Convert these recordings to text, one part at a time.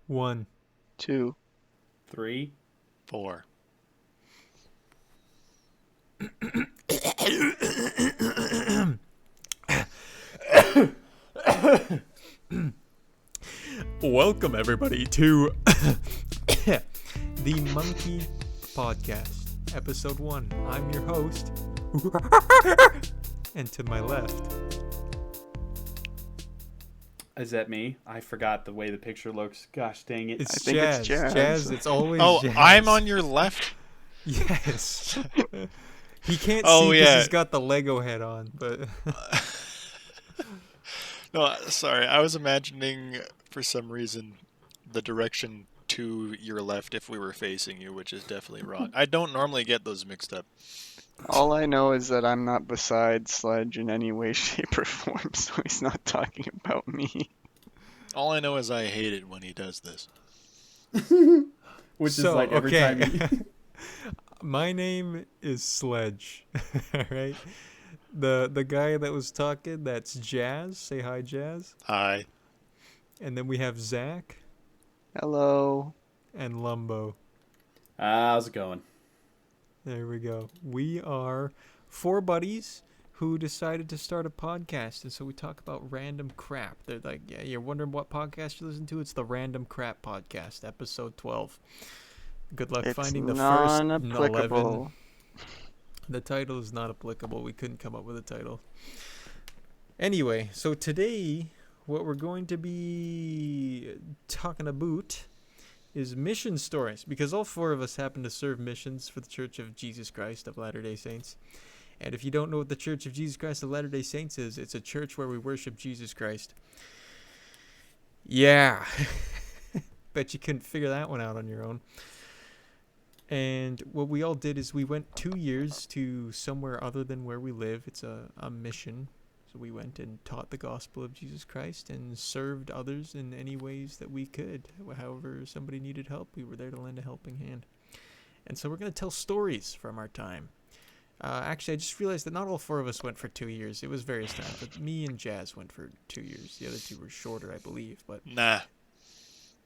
1. 2. 3. 4. Welcome, everybody, to the Monkey Podcast, Episode 1. I'm your host, and to my left... Is that me? I forgot the way the picture looks. Gosh dang it. It's I think Jazz. it's Jazz. Jazz, it's always Oh, Jazz. I'm on your left? Yes. He can't Oh, see because yeah. he's got the Lego head on, but... No, sorry. I was imagining, for some reason, the direction to your left if we were facing you, which is definitely wrong. I don't normally get those mixed up. All I know is that I'm not beside Sledge in any way, shape, or form, so he's not talking about me. All I know is I hate it when he does this. Which is So, like every time you... My name is Sledge, alright? The guy that was talking, that's Jazz. Say hi, Jazz. Hi. And then we have Zach Hello. and Lumbo. How's it going? There we go. We are 4 buddies who decided to start a podcast, and so we talk about random crap. They're like, yeah, you're wondering what podcast you listen to? It's the Random Crap Podcast, episode 12. Good luck It's finding the first 11. non-applicable. The title is not applicable. We couldn't come up with a title. Anyway, so today, what we're going to be talking about is mission stories, because all 4 of us happen to serve missions for the Church of Jesus Christ of Latter-day Saints. And if you don't know what the Church of Jesus Christ of Latter-day Saints is, it's a church where we worship Jesus Christ. Yeah. Bet you couldn't figure that one out on your own. And what we all did is we went 2 years to somewhere other than where we live. It's a mission. So we went and taught the gospel of Jesus Christ and served others in any ways that we could. However somebody needed help, we were there to lend a helping hand. And so we're going to tell stories from our time. Actually, I just realized that not all 4 of us went for 2 years. It was various times, but me and Jazz went for 2 years. The other 2 were shorter, I believe. But Nah.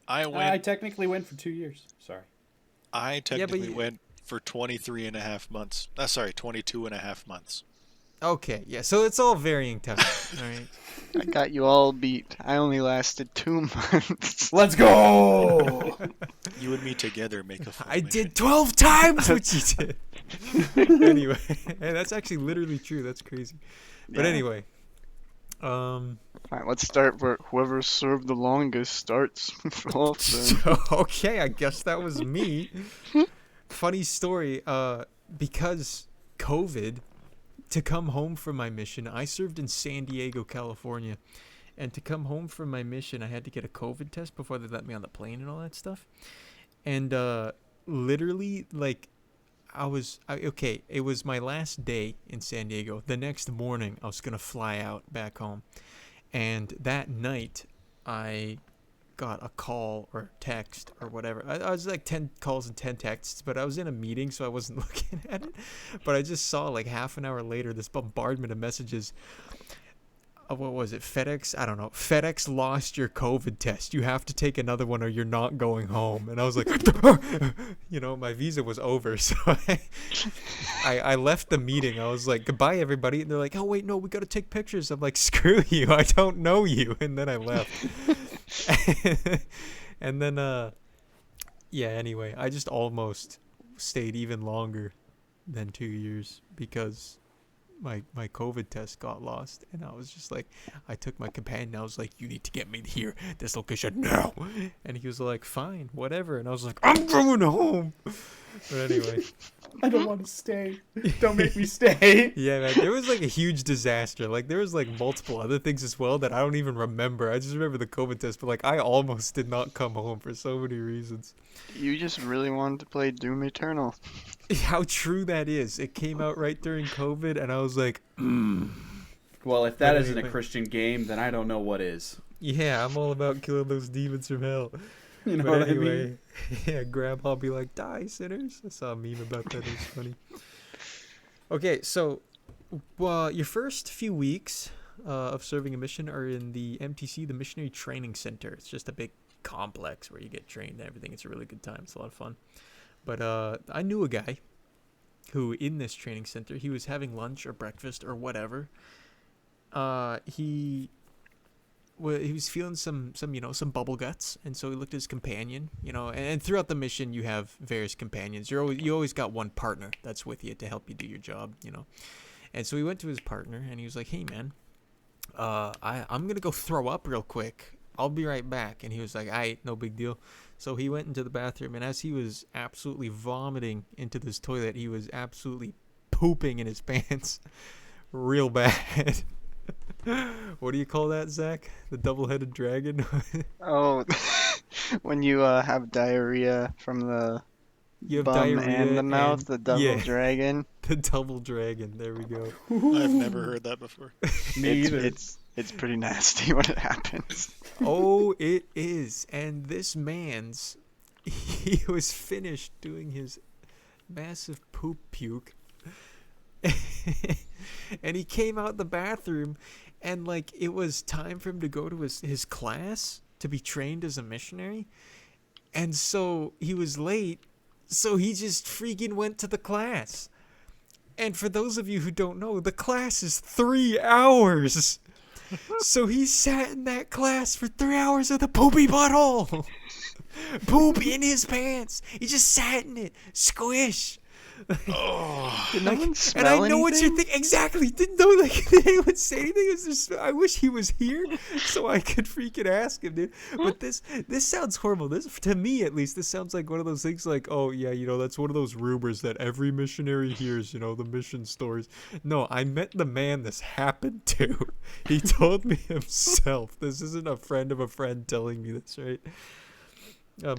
I I technically went for 2 years. Sorry. went for 23 and a half months. 22 and a half months. okay, yeah. So it's all varying time. All right. I got you all beat. I only lasted 2 months. Let's go! You and me together make a full I mission. did 12 times what you did. Anyway, and that's actually literally true. That's crazy. But Yeah. anyway, Alright, let's start where whoever served the longest starts off then. so, okay, I guess that was me. Funny story. Because COVID, to come home from my mission, I served in San Diego, California, and to come home from my mission, I had to get a COVID test before they let me on the plane and all that stuff. And literally, like, it was my last day in San Diego. The next morning, I was going to fly out back home. And that night, I got a call or text or whatever. I was like 10 calls and 10 texts, but I was in a meeting, so I wasn't looking at it. But I just saw like half an hour later this bombardment of messages. What was it? FedEx? I don't know. FedEx lost your COVID test. You have to take another one or you're not going home. And I was like, my visa was over. So I left the meeting. I was like, goodbye, everybody. And they're like, oh, wait, no, we got to take pictures. I'm like, screw you. I don't know you. And then I left. And then, anyway, I just almost stayed even longer than 2 years because my COVID test got lost, and I was just like, I took my companion, I was like, you need to get me here, this location now, and he was like, fine, whatever, and I was like, I'm going home. But anyway, I don't want to stay. Don't make me stay. yeah, man, there was like a huge disaster. Like there was like multiple other things as well that I don't even remember. I just remember the COVID test, but like I almost did not come home for so many reasons. You just really wanted to play Doom Eternal. How true that is. It came out right during COVID, and I was like, Well, if that But isn't a anyway. Christian game, then I don't know what is. yeah, I'm all about killing those demons from hell. You know But what anyway, I mean? yeah, Grandpa be like, die, sinners. I saw a meme about that. It was funny. Okay, so your first few weeks of serving a mission are in the MTC, the Missionary Training Center. It's just a big complex where you get trained and everything. It's a really good time. It's a lot of fun. But I knew a guy who, in this training center, he was having lunch or breakfast or whatever. He was feeling some bubble guts, and so he looked at his companion, and throughout the mission you have various companions. You always got one partner that's with you to help you do your job, And so he went to his partner and he was like, "Hey man, I'm gonna go throw up real quick. I'll be right back." And he was like, "Aight, no big deal." So he went into the bathroom, and as he was absolutely vomiting into this toilet, he was absolutely pooping in his pants real bad. What do you call that, Zach? The double-headed dragon? Oh, when you have diarrhea from the You have bum diarrhea and the mouth, and- the double yeah. dragon. The double dragon. There we go. I've never heard that before. Me either. It's pretty nasty when it happens. Oh, it is. And this man's, he was finished doing his massive poop puke. And he came out the bathroom, and like it was time for him to go to his class to be trained as a missionary. And so he was late, so he just freaking went to the class. And for those of you who don't know, the class is 3 hours. So he sat in that class for 3 hours with a poopy butthole. Poop in his pants. He just sat in it. Squish. Oh, Did no one And smell I know what you're anything? thinking. Exactly. Didn't know did anyone say anything. It was just, I wish he was here so I could freaking ask him, dude. But this sounds horrible. This, to me at least, this sounds like one of those things like, oh yeah, that's one of those rumors that every missionary hears, the mission stories. No, I met the man this happened to. He told me himself. This isn't a friend of a friend telling me this, right?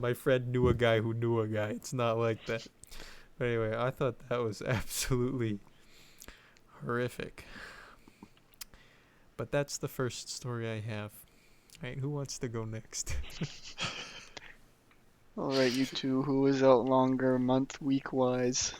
My friend knew a guy who knew a guy. It's not like that. But anyway, I thought that was absolutely horrific. But that's the first story I have. All right, who wants to go next? All right, you two. Who was out longer, month, week wise?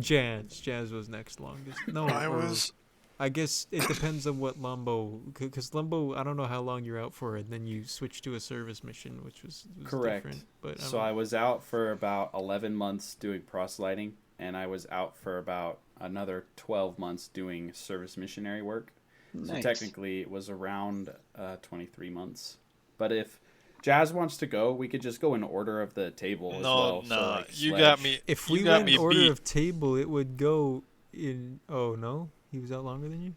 Jazz. Jazz was next longest. No, I was. I guess it depends on what Lumbo, because Lumbo, I don't know how long you're out for, and then you switch to a service mission, which was Correct. different. But So I was out for about 11 months doing proselyting, and I was out for about another 12 months doing service missionary work. So Nice. technically it was around 23 months. But if Jazz wants to go, we could just go in order of the table as well. No, So, like, you Sledge. got me. if you we got went me in order beat. of table, it would go in. Oh no, he was out longer than you.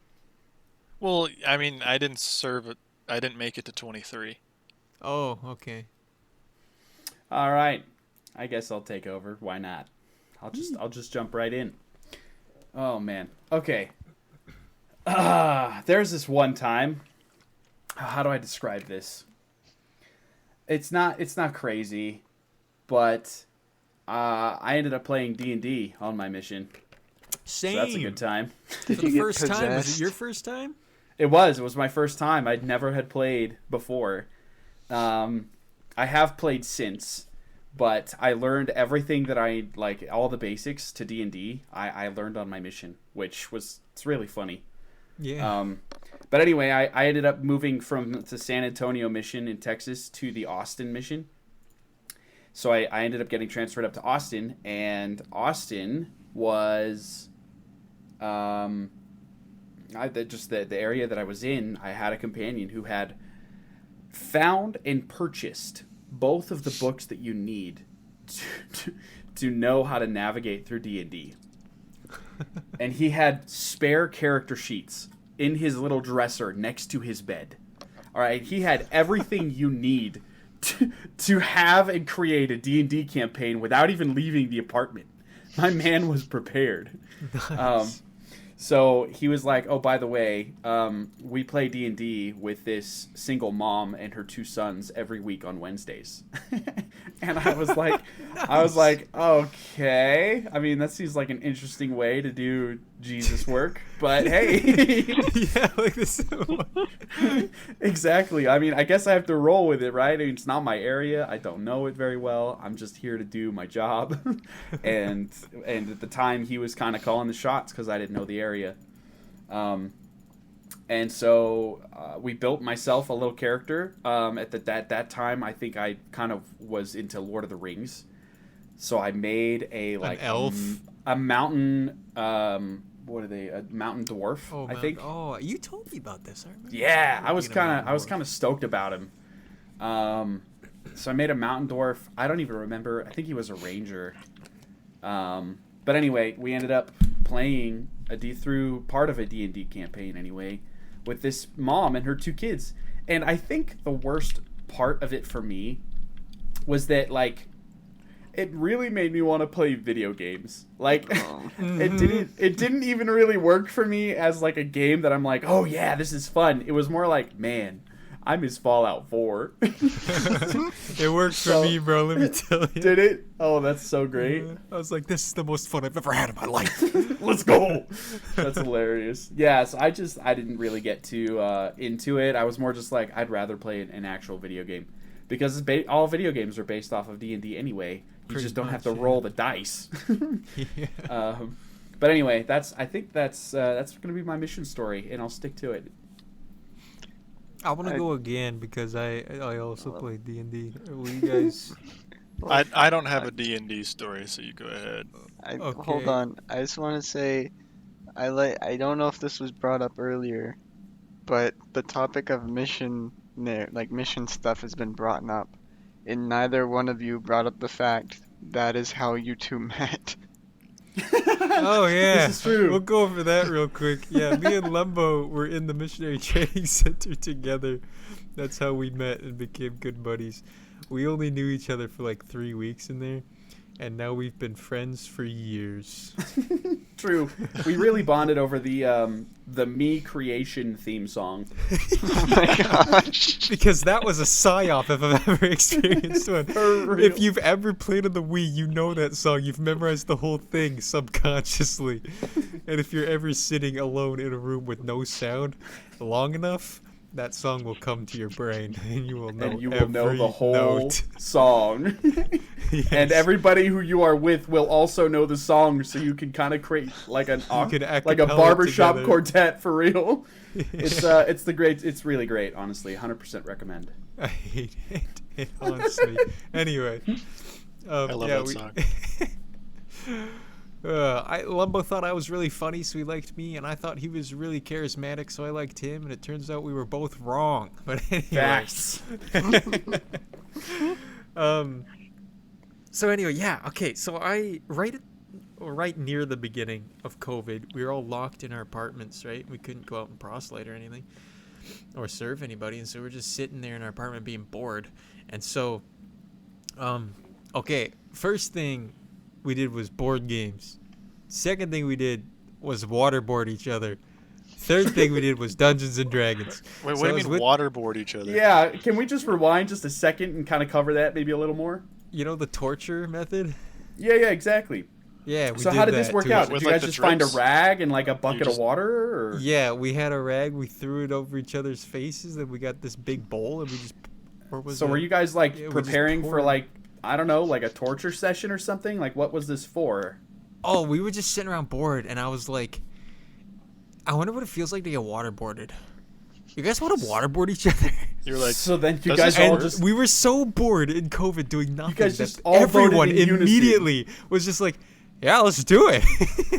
Well, I mean, I didn't serve it. I didn't make it to 23. Oh, okay. All right. I guess I'll take over. Why not? I'll just jump right in. Oh man. Okay. There's this one time. How do I describe this? It's not crazy, but I ended up playing D&D on my mission. Same. So that's a good time. For Did the you get first time. Was possessed? it your first time? It was my first time. I'd never had played before. I have played since, but I learned everything that I like, all the basics to D&D. I learned on my mission, it's really funny. Yeah. But anyway, I ended up moving from the San Antonio mission in Texas to the Austin mission. So I ended up getting transferred up to Austin, and Austin was the area that I was in. I had a companion who had found and purchased both of the books that you need to know how to navigate through D&D. And he had spare character sheets in his little dresser next to his bed. All right, he had everything you need to have and create a D&D campaign without even leaving the apartment. My man was prepared. Nice. So he was like, "Oh, by the way, we play D&D with this single mom and her 2 sons every week on Wednesdays." And I was like, "Okay. I mean, that seems like an interesting way to do Jesus work, but hey." Yeah, like this. Exactly. I mean, I guess I have to roll with it, right? I mean, it's not my area. I don't know it very well. I'm just here to do my job. and at the time, he was kind of calling the shots because I didn't know the area. And so we built myself a little character. At that time, I think I kind of was into Lord of the Rings. So I made a An elf. a mountain. What are they? A mountain dwarf. Oh, I think. Oh, you told me about this. I remember. Yeah, I was Being a mountain kind dwarf. of stoked about him. So I made a mountain dwarf. I don't even remember. I think he was a ranger. But anyway, we ended up playing through part of a D&D campaign anyway, with this mom and her 2 kids. And I think the worst part of it for me was that, like, it really made me want to play video games. Like, it didn't even really work for me as, like, a game that I'm like, oh yeah, this is fun. It was more like, man, I miss Fallout 4. It worked for me, bro. Let me tell you. Did it? Oh, that's so great. I was like, this is the most fun I've ever had in my life. Let's go. That's hilarious. Yeah, so I didn't really get too into it. I was more just like, I'd rather play an actual video game, because all video games are based off of D&D anyway. You Pretty just don't have much, to yeah. roll the dice. Yeah. But anyway, I think that's gonna be my mission story, and I'll stick to it. I want to I- go again because I also played D&D. Will you guys? I don't have a D&D story, so you go ahead. Hold Okay. on. I just want to say, I don't know if this was brought up earlier, but the topic of mission stuff has been brought up, and neither one of you brought up the fact that is how you two met. Oh yeah, This is true. We'll go over that real quick. Yeah, me and Lembo were in the missionary training center together. That's how we met and became good buddies. We only knew each other for like 3 weeks in there, and now we've been friends for years. True. We really bonded over the Me Creation theme song. Oh my gosh. Because that was a psyop if I've ever experienced one. For real. If you've ever played on the Wii, you know that song. You've memorized the whole thing subconsciously. And if you're ever sitting alone in a room with no sound long enough, that song will come to your brain, and you will know. And you will know every the whole note. song. Yes. And everybody who you are with will also know the song, so you can kind of create like can like a acapella barbershop together. quartet for real. It's really great, honestly. 100% recommend. I hate it. It haunts me. Anyway, I love that song. Lumbo thought I was really funny, so he liked me, and I thought he was really charismatic, so I liked him. And it turns out we were both wrong. But anyway. Facts. So anyway, yeah. Okay. So right near the beginning of COVID, we were all locked in our apartments. Right, we couldn't go out and proselyte or anything, or serve anybody, and so we're just sitting there in our apartment being bored. And so, okay, first thing we did was board games. Second thing we did was waterboard each other. Third thing we did was Dungeons and Dragons. Wait, So what I do was you mean waterboard each other? Yeah, can we just rewind just a second and kind of cover that maybe a little more? You know the torture method? Yeah, exactly. Yeah. We So did how did this that work to out? each- Did With, you like, guys the just find a drips? rag and like a bucket just- of water? Or? Yeah, we had a rag. We threw it over each other's faces, and we got this big bowl, and we just. So were you guys like Yeah, we just preparing for poured- like, I don't know, like a torture session or something? Like what was this for? Oh, we were just sitting around bored, and I was like, I wonder what it feels like to get waterboarded. You guys want to waterboard each other? You're like, So then you does guys this all work? just We were so bored in COVID doing nothing guys that just all voted everyone in unison. immediately was just like, yeah, let's do it.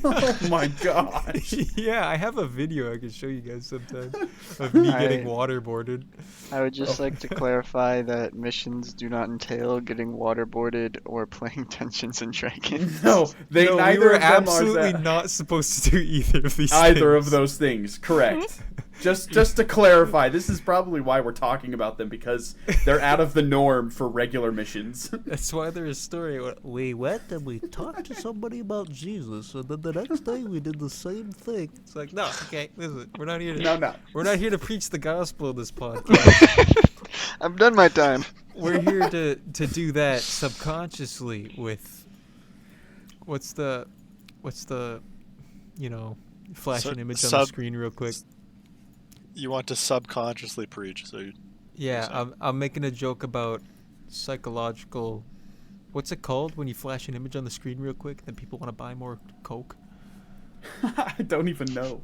Oh my gosh. Yeah, I have a video I can show you guys sometime of me getting I- waterboarded. I would just like to clarify that missions do not entail getting waterboarded or playing Dungeons and Dragons. No, they No, neither we were of them are absolutely that. not supposed to do either of these Either things. of those things, correct. Just to clarify, this is probably why we're talking about them, because they're out of the norm for regular missions. That's why there's a story. We went and we talked to somebody about Jesus, and then the next day we did the same thing. It's like, no, okay, listen, we're not here to No. we're not here to preach the gospel in this podcast. I've done my time. We're here to do that subconsciously with what's the flash an image on the screen real quick. you want to subconsciously preach, so Yeah, So- I'm making a joke about psychological. What's it called when you flash an image on the screen real quick, then people want to buy more Coke? I don't even know.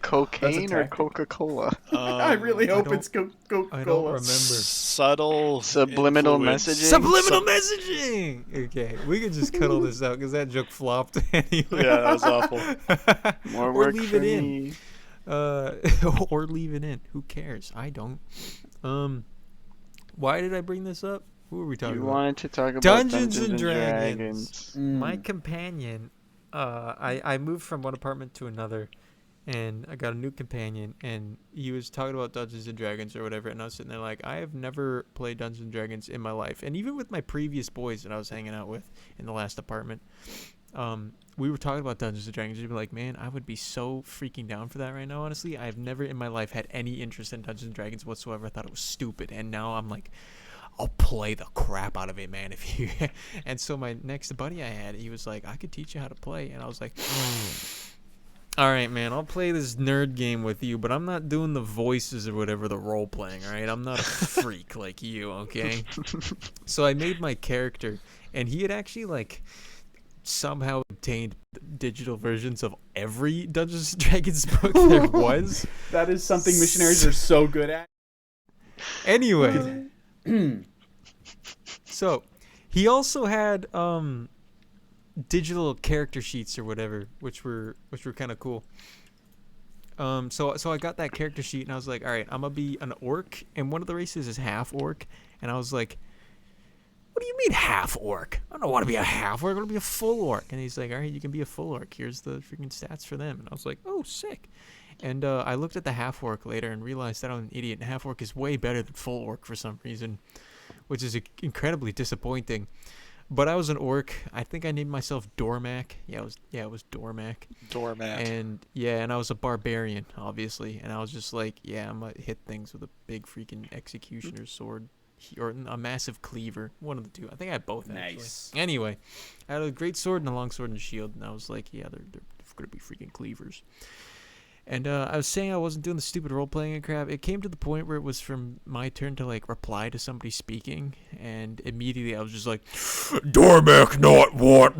cocaine or tactic. Coca-Cola? I really hope don't- it's Coca-Cola. I don't remember. Subtle Subliminal influence. messaging? Subliminal messaging. Okay, we can just cut all this out because that joke flopped anyway. Yeah, that was awful. More Or work leave for it in. me. Or leave it in. Who cares? I don't. Why did I bring this up? Who were we talking You about? wanted to talk about Dungeons Dungeons and and Dragons. Dragons. My companion, I moved from one apartment to another, and I got a new companion, and he was talking about Dungeons and Dragons or whatever, and I was sitting there like, I have never played Dungeons and Dragons in my life, and even with my previous boys that I was hanging out with in the last apartment, we were talking about Dungeons and Dragons. You'd be like, man, I would be so freaking down for that right now. Honestly, I've never in my life had any interest in Dungeons and Dragons whatsoever. I thought it was stupid, and now I'm like, I'll play the crap out of it, man. If you and so my next buddy I had, he was like, I could teach you how to play, and I was like, all right, man, I'll play this nerd game with you, but I'm not doing the voices or whatever, the role playing. All right, I'm not a freak like you, okay? So I made my character, and he had actually like somehow obtained digital versions of every Dungeons and Dragons book there was. That is something missionaries are so good at. Anyway, so he also had digital character sheets or whatever, which were kind of cool. So I got that character sheet and I was like, all right, I'm gonna be an orc, and one of the races is half orc, and I was like, what do you mean half orc? I don't want to be a half orc. I want to be a full orc. And he's like, all right, you can be a full orc. Here's the freaking stats for them. And I was like, oh, sick. And I looked at the half orc later and realized that I'm an idiot. And half orc is way better than full orc for some reason, which is incredibly disappointing. But I was an orc. I think I named myself Dormac. Yeah, it was Dormac. Doormat. And I was a barbarian, obviously. And I was just like, yeah, I'm gonna hit things with a big freaking executioner's sword. Or a massive cleaver, one of the two. I think I had both. Nice. Actually. Anyway, I had a great sword and a long sword and a shield, and I was like, yeah, they're gonna be freaking cleavers. And I was saying I wasn't doing the stupid role playing and crap. It came to the point where it was from my turn to like reply to somebody speaking, and immediately I was just like, Dormac, not what?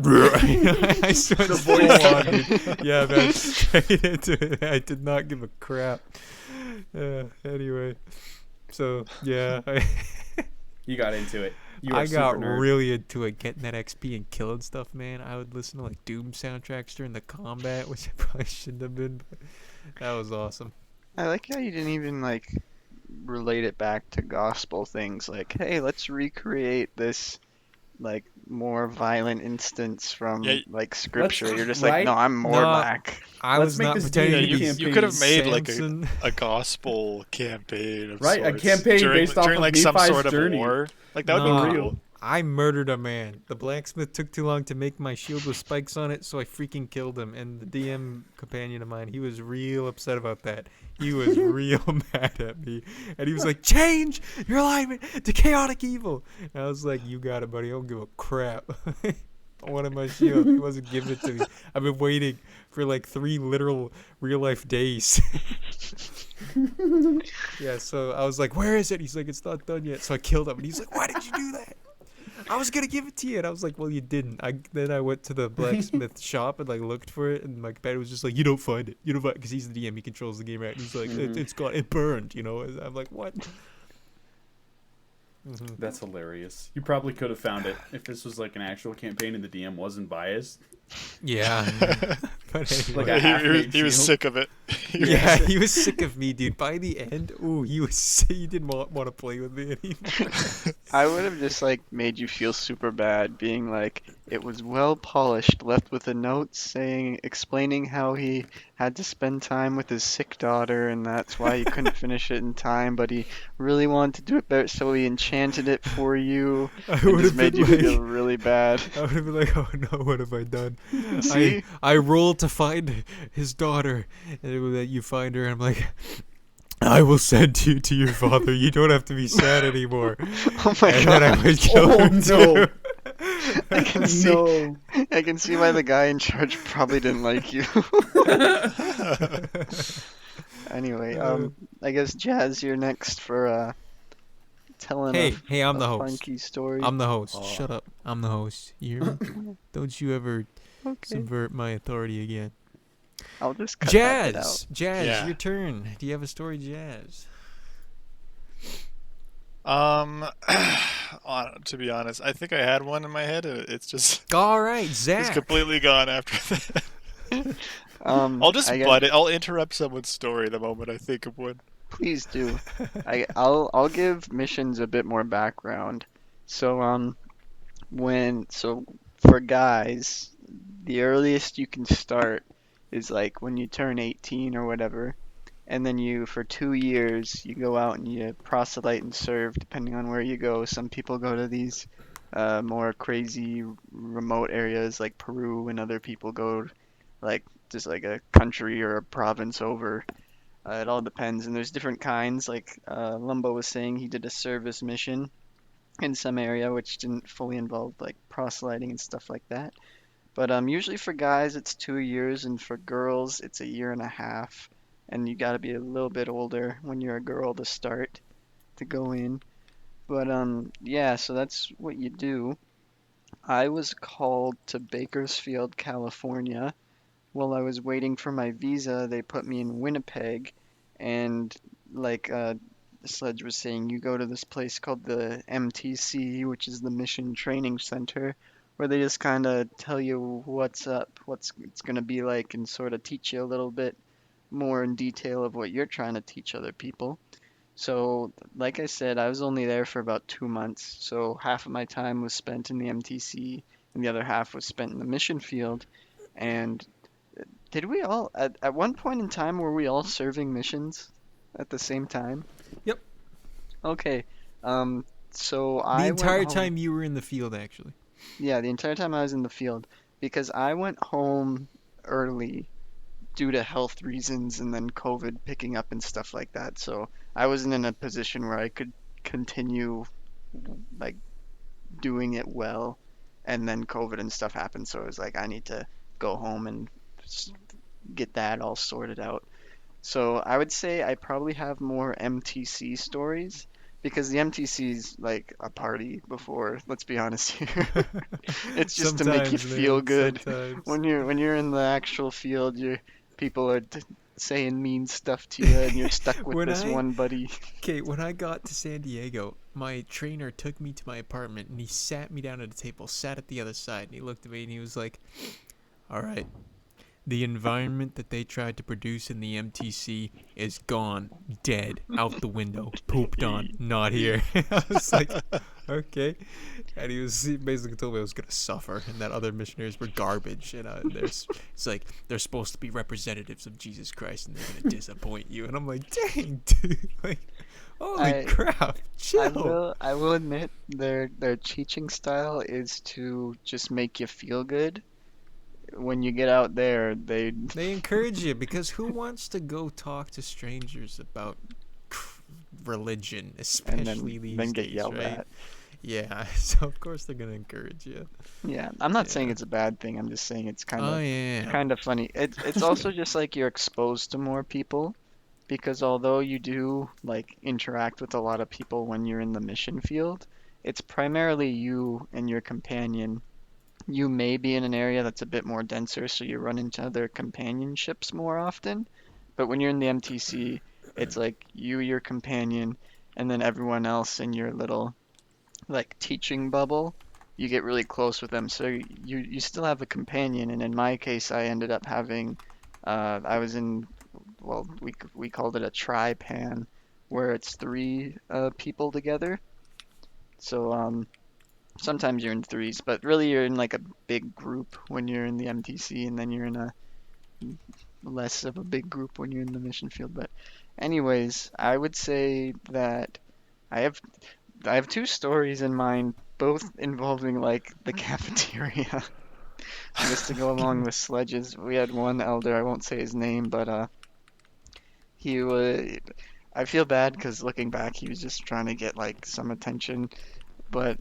I started the voice. Yeah, man, straight into it. I did not give a crap. Anyway, so yeah. You got into it. You I got super nerd. really into it, getting that XP and killing stuff, man. I would listen to like Doom soundtracks during the combat, which I probably shouldn't have been, but that was awesome. I like how you didn't even like relate it back to gospel things like, hey, let's recreate this like more violent instance from Yeah, like scripture. You're just right? like, no, I'm No, Morlack. I Let's was make not this pretending D&D to be campaign. You could have made Samson. like a gospel campaign of Right, a sorts campaign during, based off during of like some Nephi's sort of journey. war. Like that would Nah. be real. I murdered a man. The blacksmith took too long to make my shield with spikes on it, so I freaking killed him. And the DM companion of mine, he was real upset about that. He was real mad at me. And he was like, change your alignment to chaotic evil. And I was like, you got it, buddy. I don't give a crap. I wanted my shield. He wasn't giving it to me. I've been waiting for like 3 literal real-life days. Yeah, so I was like, where is it? He's like, it's not done yet. So I killed him. And he's like, why did you do that? I was going to give it to you. And I was like, well, you didn't. Then I went to the blacksmith shop and like looked for it. And my companion was just like, you don't find it. You don't find it. Because he's the DM. He controls the game, right? And he's like, it's gone. It burned, you know? And I'm like, what? That's hilarious. You probably could have found it if this was like an actual campaign and the DM wasn't biased. Yeah. But anyway. Like a half-made He was shield. sick of it. Yeah, he was sick of me, dude. By the end, he didn't want to play with me anymore. I would have just like made you feel super bad, being like, it was well polished, left with a note explaining how he had to spend time with his sick daughter, and that's why he couldn't finish it in time. But he really wanted to do it better, so he enchanted it for you. I And would just have made been you like, feel really bad. I would have been like, oh no, what have I done? See? I rolled to find his daughter, and it was that you find her. And I'm like, I will send you to your father. You don't have to be sad anymore. Oh my And then I god! would kill Oh, her no. too. I can see. No. I can see why the guy in charge probably didn't like you. Anyway, I guess Jazz, you're next for telling Hey, I'm a the host. funky story. I'm the host. Oh. Shut up. I'm the host. You hear me? Don't you ever Okay. subvert my authority again. I'll just cut that bit out. Jazz, Yeah. your turn. Do you have a story, Jazz? Um, to be honest, I think I had one in my head. It's just All right, it's Zach. completely gone after that. I'll I just got. butt it. I'll interrupt someone's story the moment I think of one. Please do. I'll give missions a bit more background. So for guys, the earliest you can start is like when you turn 18 or whatever, and then you for 2 years you go out and you proselyte and serve depending on where you go. Some people go to these more crazy remote areas like Peru, and other people go like just like a country or a province over. It all depends, and there's different kinds. Like Lumbo was saying, he did a service mission in some area, which didn't fully involve like proselyting and stuff like that. But usually for guys, it's 2 years, and for girls, it's a year and a half. And you got to be a little bit older when you're a girl to start to go in. But yeah, so that's what you do. I was called to Bakersfield, California. While I was waiting for my visa, they put me in Winnipeg, and like Sledge was saying, you go to this place called the MTC, which is the Mission Training Center, where they just kind of tell you what's up, what's it's gonna be like, and sort of teach you a little bit more in detail of what you're trying to teach other people. So, like I said, I was only there for about 2 months, so half of my time was spent in the MTC, and the other half was spent in the mission field. And did we all, at one point in time, were we all serving missions at the same time? Yep. Okay. Um, so The I went entire home. time you were in the field, actually. Yeah, the entire time I was in the field, because I went home early due to health reasons and then COVID picking up and stuff like that. So I wasn't in a position where I could continue like doing it well, and then COVID and stuff happened. So it was like I need to go home and get that all sorted out. So I would say I probably have more MTC stories because the MTC's like a party before, let's be honest here. It's just to make you Sometimes, feel man. good. Sometimes. When you're in the actual field, people are saying mean stuff to you and you're stuck with When this I one buddy. Okay, when I got to San Diego, my trainer took me to my apartment and he sat me down at a table, sat at the other side, and he looked at me and he was like, "All right, the environment that they tried to produce in the MTC is gone, dead, out the window, pooped on, not here." I was like, "Okay," and he basically told me I was gonna suffer and that other missionaries were garbage, and it's like they're supposed to be representatives of Jesus Christ and they're gonna disappoint you, and I'm like, "Dang, dude, like, holy I crap, I chill." will admit their teaching style is to just make you feel good. When you get out there, They encourage you because who wants to go talk to strangers about religion, and especially then these get days, yelled right? at. Yeah, so of course they're gonna encourage you. Yeah, I'm not saying Yeah. it's a bad thing. I'm just saying it's Oh yeah. kind of funny. It's also just like you're exposed to more people because although you do like interact with a lot of people when you're in the mission field, it's primarily you and your companion. You may be in an area that's a bit more denser, so you run into other companionships more often. But when you're in the MTC, it's like you, your companion, and then everyone else in your little like teaching bubble. You get really close with them, so you still have a companion. And in my case, I ended up having, I was in, well, we called it a tri-pan, where it's three people together. So sometimes you're in threes, but really you're in like a big group when you're in the MTC, and then you're in a less of a big group when you're in the mission field. But anyways, I would say that I have I have two stories in mind, both involving like the cafeteria. Just to go along with Sledges, we had one elder, I won't say his name, but he was. I feel bad because looking back, he was just trying to get like some attention, but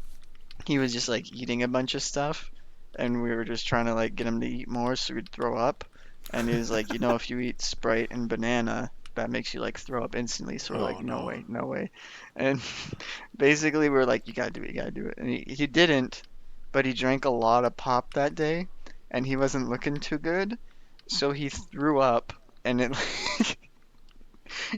he was just like eating a bunch of stuff, and we were just trying to like get him to eat more so he'd throw up. And he was like, if you eat Sprite and banana, that makes you like throw up instantly. So we're like, Oh no no. way, no way. And basically, we're like, you gotta do it, you gotta do it. And he didn't, but he drank a lot of pop that day, and he wasn't looking too good. So he threw up, and it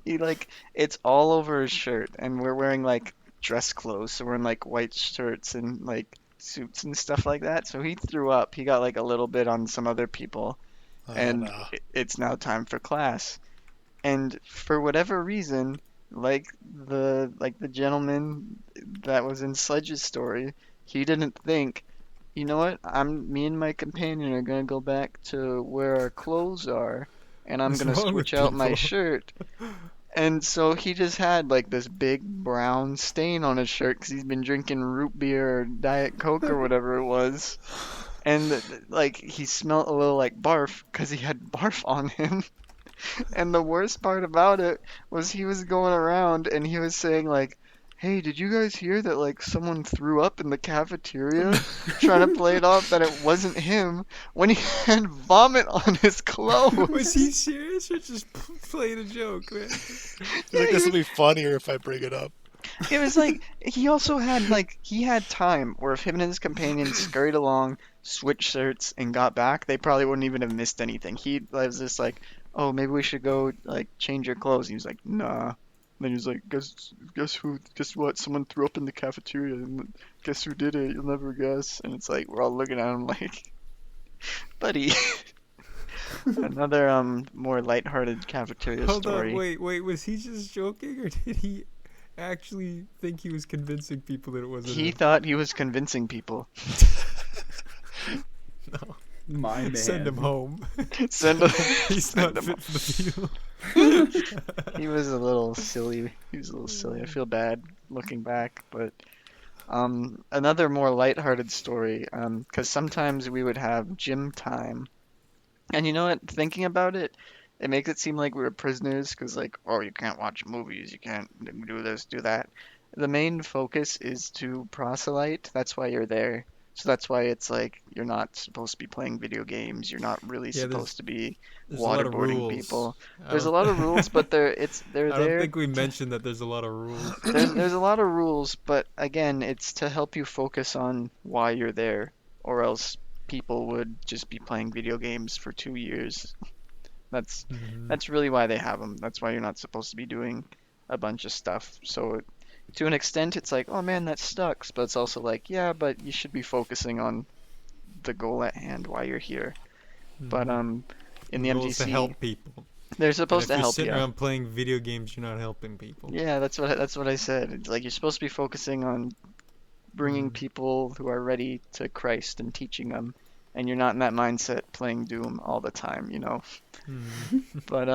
he like it's all over his shirt, and we're wearing like dress clothes, so we're in like white shirts and like suits and stuff like that. So he threw up. He got like a little bit on some other people, Oh and no. it's now time for class. And for whatever reason, like the gentleman that was in Sledge's story, he didn't think, you know what? Me and my companion are gonna go back to where our clothes are, and I'm What's gonna wrong with switch out my people? shirt. And so he just had like this big brown stain on his shirt because he's been drinking root beer or Diet Coke or whatever it was. And like he smelled a little like barf because he had barf on him. And the worst part about it was he was going around and he was saying like, "Hey, did you guys hear that like someone threw up in the cafeteria?" Trying to play it off that it wasn't him when he had vomit on his Was clothes. he serious or just playing a joke, man? He's Yeah, like, this will be funnier if I bring it up. it was like he also had like he had time where if him and his companion scurried along, switched shirts, and got back, they probably wouldn't even have missed anything. He was just like, "Oh, maybe we should go like change your clothes." And he was like, "Nah." Then he was like, Guess what? Someone threw up in the cafeteria, and guess who did it? You'll never guess." And it's like we're all looking at him like, "Buddy." Another more lighthearted cafeteria Hold on, story. wait. Was he just joking, or did he actually think he was convincing people that it wasn't He him? thought he was convincing people. No, My man. send him home. Send him, He's send not him. fit for the field. He was a little silly. He was a little silly. I feel bad looking back, but another more lighthearted story. 'Cause sometimes we would have gym time, and you know what? Thinking about it, it makes it seem like we were prisoners. 'Cause like, oh, you can't watch movies, you can't do this, do that. The main focus is to proselyte. That's why you're there. So that's why it's like you're not supposed to be playing video games. You're not really Yeah, supposed to be there's a lot of waterboarding rules. people. I There's a don't lot of rules, but they're I don't there think we to mentioned that there's a lot of rules. there's a lot of rules, but again, it's to help you focus on why you're there, or else people would just be playing video games for 2 years. That's Hmm. that's really why they have them. That's why you're not supposed to be doing a bunch of stuff. So to an extent, it's like, oh man, that sucks, but it's also like, yeah, but you should be focusing on the goal at hand, why you're here. But Hmm. in The the goal is to MTC, help people. they're And supposed if to you're help sitting you. around playing video games, you're not helping people. Yeah, that's what I said. It's like you're supposed to be focusing on bringing Hmm. people who are ready to Christ and teaching them, and you're not in that mindset playing Doom all the time. Hmm. But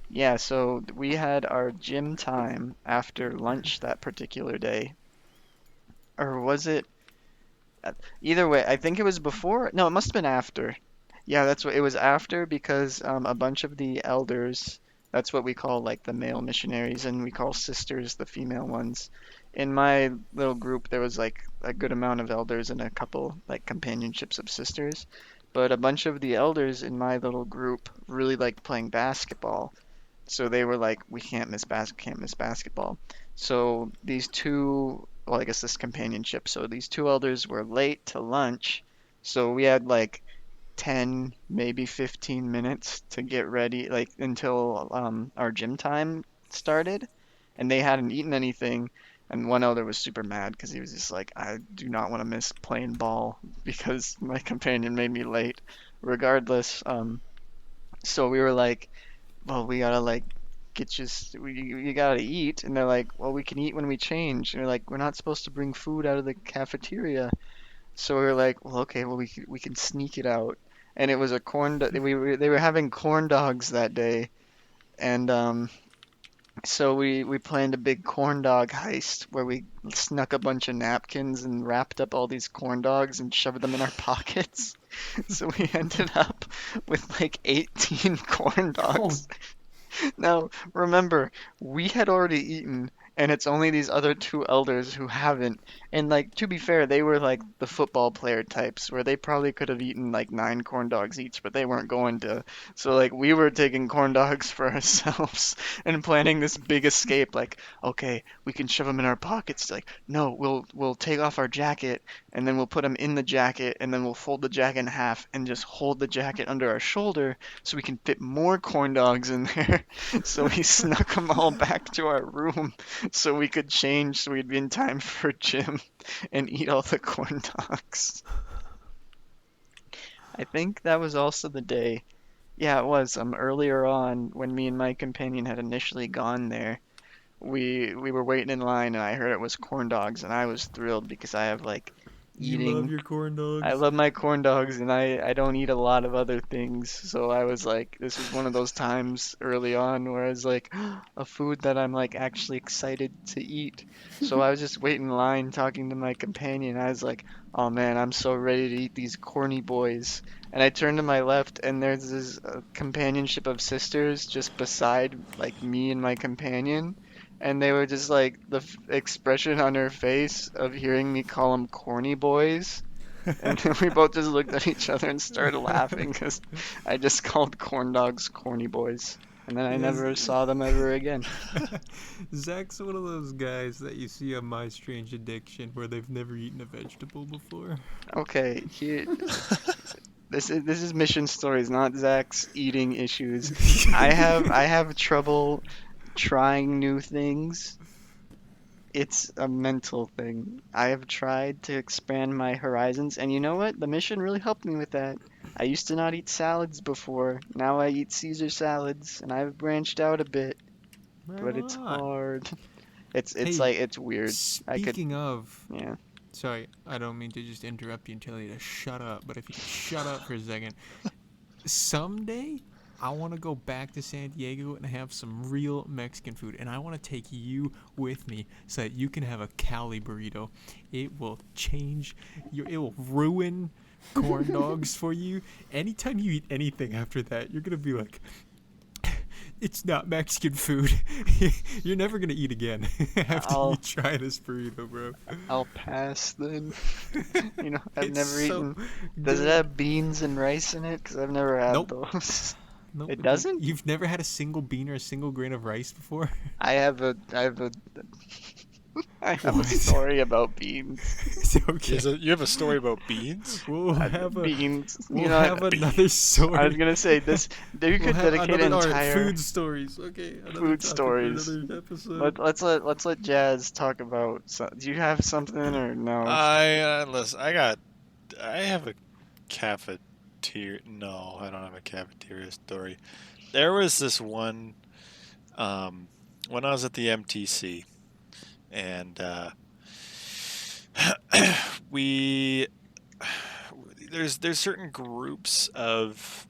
yeah, so we had our gym time after lunch that particular day, or was it? Either way, I think it was before. No, it must have been after. Yeah, that's what it was after because a bunch of the elders, that's what we call like the male missionaries, and we call sisters the female ones. In my little group, there was like a good amount of elders and a couple like companionships of sisters. But a bunch of the elders in my little group really liked playing basketball. So they were like, we can't miss basketball. So these two, well, I guess this companionship. So these two elders were late to lunch. So we had like 10, maybe 15 minutes to get ready, like until our gym time started. And they hadn't eaten anything. And one elder was super mad because he was just like, I do not want to miss playing ball because my companion made me late. Regardless, so we were like, well, we gotta like get you gotta eat. And they're like, well, we can eat when we change. And they're like, we're not supposed to bring food out of the cafeteria. So we were like, well, okay, well, we can sneak it out. And it was a they were having corn dogs that day. And so we planned a big corn dog heist where we snuck a bunch of napkins and wrapped up all these corn dogs and shoved them in our pockets. So we ended up with like 18 corn Oh, dogs. Now, remember, we had already eaten and it's only these other two elders who haven't. And like to be fair, they were like the football player types where they probably could have eaten like 9 corn dogs each, but they weren't going to. So like we were taking corn dogs for ourselves and planning this big escape. Like, okay, we can shove them in our pockets. Like, no, we'll take off our jacket and then we'll put them in the jacket and then we'll fold the jacket in half and just hold the jacket under our shoulder so we can fit more corn dogs in there. So we snuck them all back to our room so we could change so we'd be in time for gym and eat all the corn dogs. I think that was also the day. Yeah, it was. Earlier on when me and my companion had initially gone there, we were waiting in line and I heard it was corn dogs and I was thrilled because I have like You love eating your corn I dogs. love my corn dogs and I don't eat a lot of other things. So I was like, this was one of those times early on where I was like, a food that I'm like actually excited to eat. So I was just waiting in line talking to my companion. I was like, oh man, I'm so ready to eat these corny boys. And I turned to my left and there's this companionship of sisters just beside like me and my companion. And they were just like the expression on her face of hearing me call them corny boys. And then we both just looked at each other and started laughing because I just called corn dogs corny boys. And then I Yes. never saw them ever again. Zach's one of those guys that you see on My Strange Addiction where they've never eaten a vegetable before. Okay, here this is mission stories, not Zach's eating issues. I have trouble trying new things. It's a mental thing. I have tried to expand my horizons, and you know what? The mission really helped me with that. I used to not eat salads before. Now I eat Caesar salads, and I've branched out a bit, Right but it's on. hard. It's Hey, like it's weird. I could, speaking of, yeah. sorry, I don't mean to just interrupt you and tell you to shut up, but if you could shut up for a second. Someday, I want to go back to San Diego and have some real Mexican food, and I want to take you with me so that you can have a Cali burrito. It will change your, it will ruin corn dogs for you. Anytime you eat anything after that, you're gonna be like, it's not Mexican food. You're never gonna eat again after you I'll try this burrito, bro. I'll pass then. You know, I've It's never so eaten. Does it good. have beans and rice in it? Because I've never had Nope. those. Nope. It doesn't? You've never had a single bean or a single grain of rice before? I have a What? story about beans. Okay. You have a story about beans? We'll have a Beans. You we'll know, have another story. I was gonna say this. You We'll could have dedicate an another all right, entire food stories. Okay, another food topic stories. for another episode. Let's let Jazz talk about. Do you have something or no? Listen, I have a cafeteria. No, I don't have a cafeteria story. There was this one when I was at the MTC, and we there's certain groups of,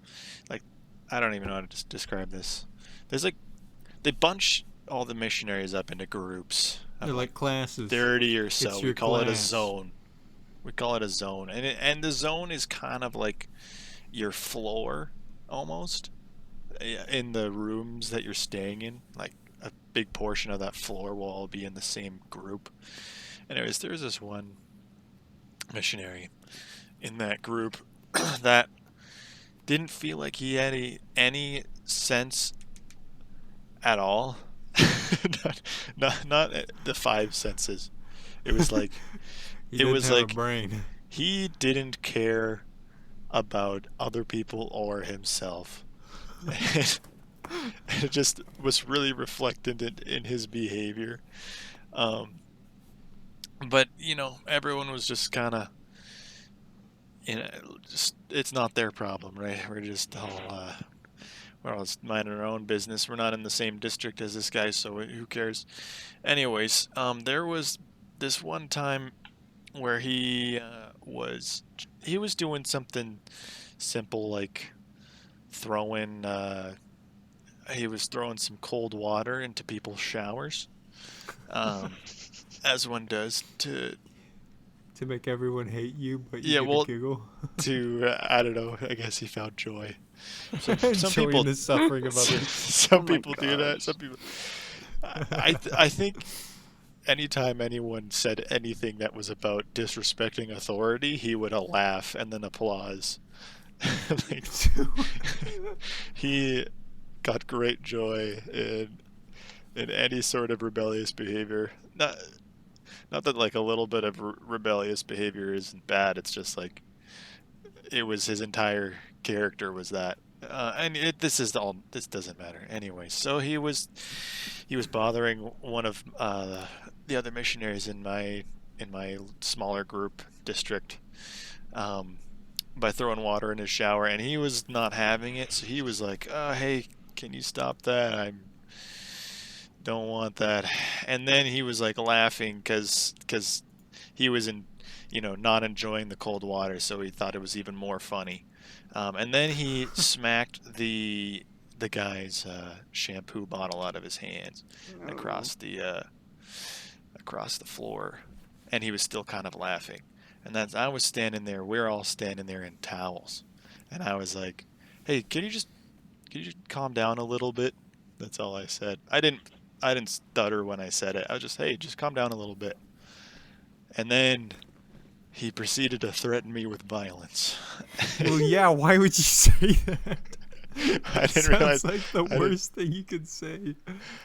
like, I don't even know how to describe this. There's like they bunch all the missionaries up into groups of They're like classes. 30 or so. It's We your call it a class. zone. We call it a zone, and the zone is kind of like your floor almost in the rooms that you're staying in. Like a big portion of that floor will all be in the same group. Anyways, there's this one missionary in that group that didn't feel like he had any sense at all. not the five senses. It was like He it didn't was have like a brain. he didn't care about other people or himself. And it just was really reflected in his behavior. But everyone was just kind of, just it's not their problem, right? We're all minding our own business. We're not in the same district as this guy, so who cares? Anyways, there was this one time where he was doing something simple, like throwing he was throwing some cold water into people's showers, as one does to make everyone hate you, but you Yeah, get well, a giggle. I don't know. I guess he found joy. Some Enjoying people the suffering of others. some Oh my people do that. gosh. Some people. I think anytime anyone said anything that was about disrespecting authority, he would laugh and then applause. Like, he got great joy in any sort of rebellious behavior. Not that like a little bit of rebellious behavior isn't bad. It's just like it was his entire character was that. And this doesn't matter anyway. So he was bothering one of the other missionaries in my smaller group district by throwing water in his shower, and he was not having it. So he was like, "Oh, hey, can you stop that? I don't want that." And then he was like laughing because he was not enjoying the cold water, so he thought it was even more funny. And then he smacked the guy's shampoo bottle out of his hands across the floor, and he was still kind of laughing. And I was standing there. We're all standing there in towels, and I was like, "Hey, can you just calm down a little bit?" That's all I said. I didn't stutter when I said it. I was just, "Hey, just calm down a little bit." And then he proceeded to threaten me with violence. Well, yeah. Why would you say that? I didn't realize. Sounds like the worst thing you could say.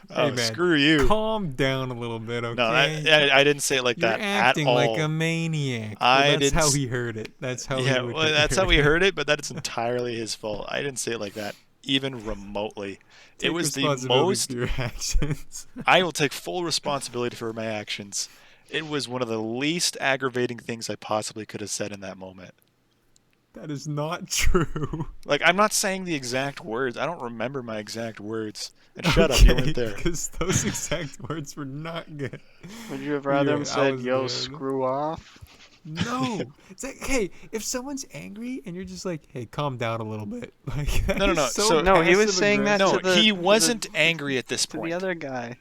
Oh, Hey, man, screw you! calm down a little bit, okay? No, I didn't say it like You're that acting at all. like a maniac. I Well, that's didn't how s- he heard it. That's how he Yeah, would well, that's how heard we it. heard it, but that is entirely his fault. I didn't say it like that, even remotely. Take It was the responsibility most. for your actions. I will take full responsibility for my actions. It was one of the least aggravating things I possibly could have said in that moment. That is not true. Like, I'm not saying the exact words. I don't remember my exact words. And shut up, you weren't there. Because those exact words were not good. Would you have rather him I said, was "Yo, there. screw off"? No. It's like, hey, if someone's angry and you're just like, hey, calm down a little bit. Like, that No. is so So- No, he was saying that passive-aggressive. No, to he the- wasn't angry at this To point. the other guy.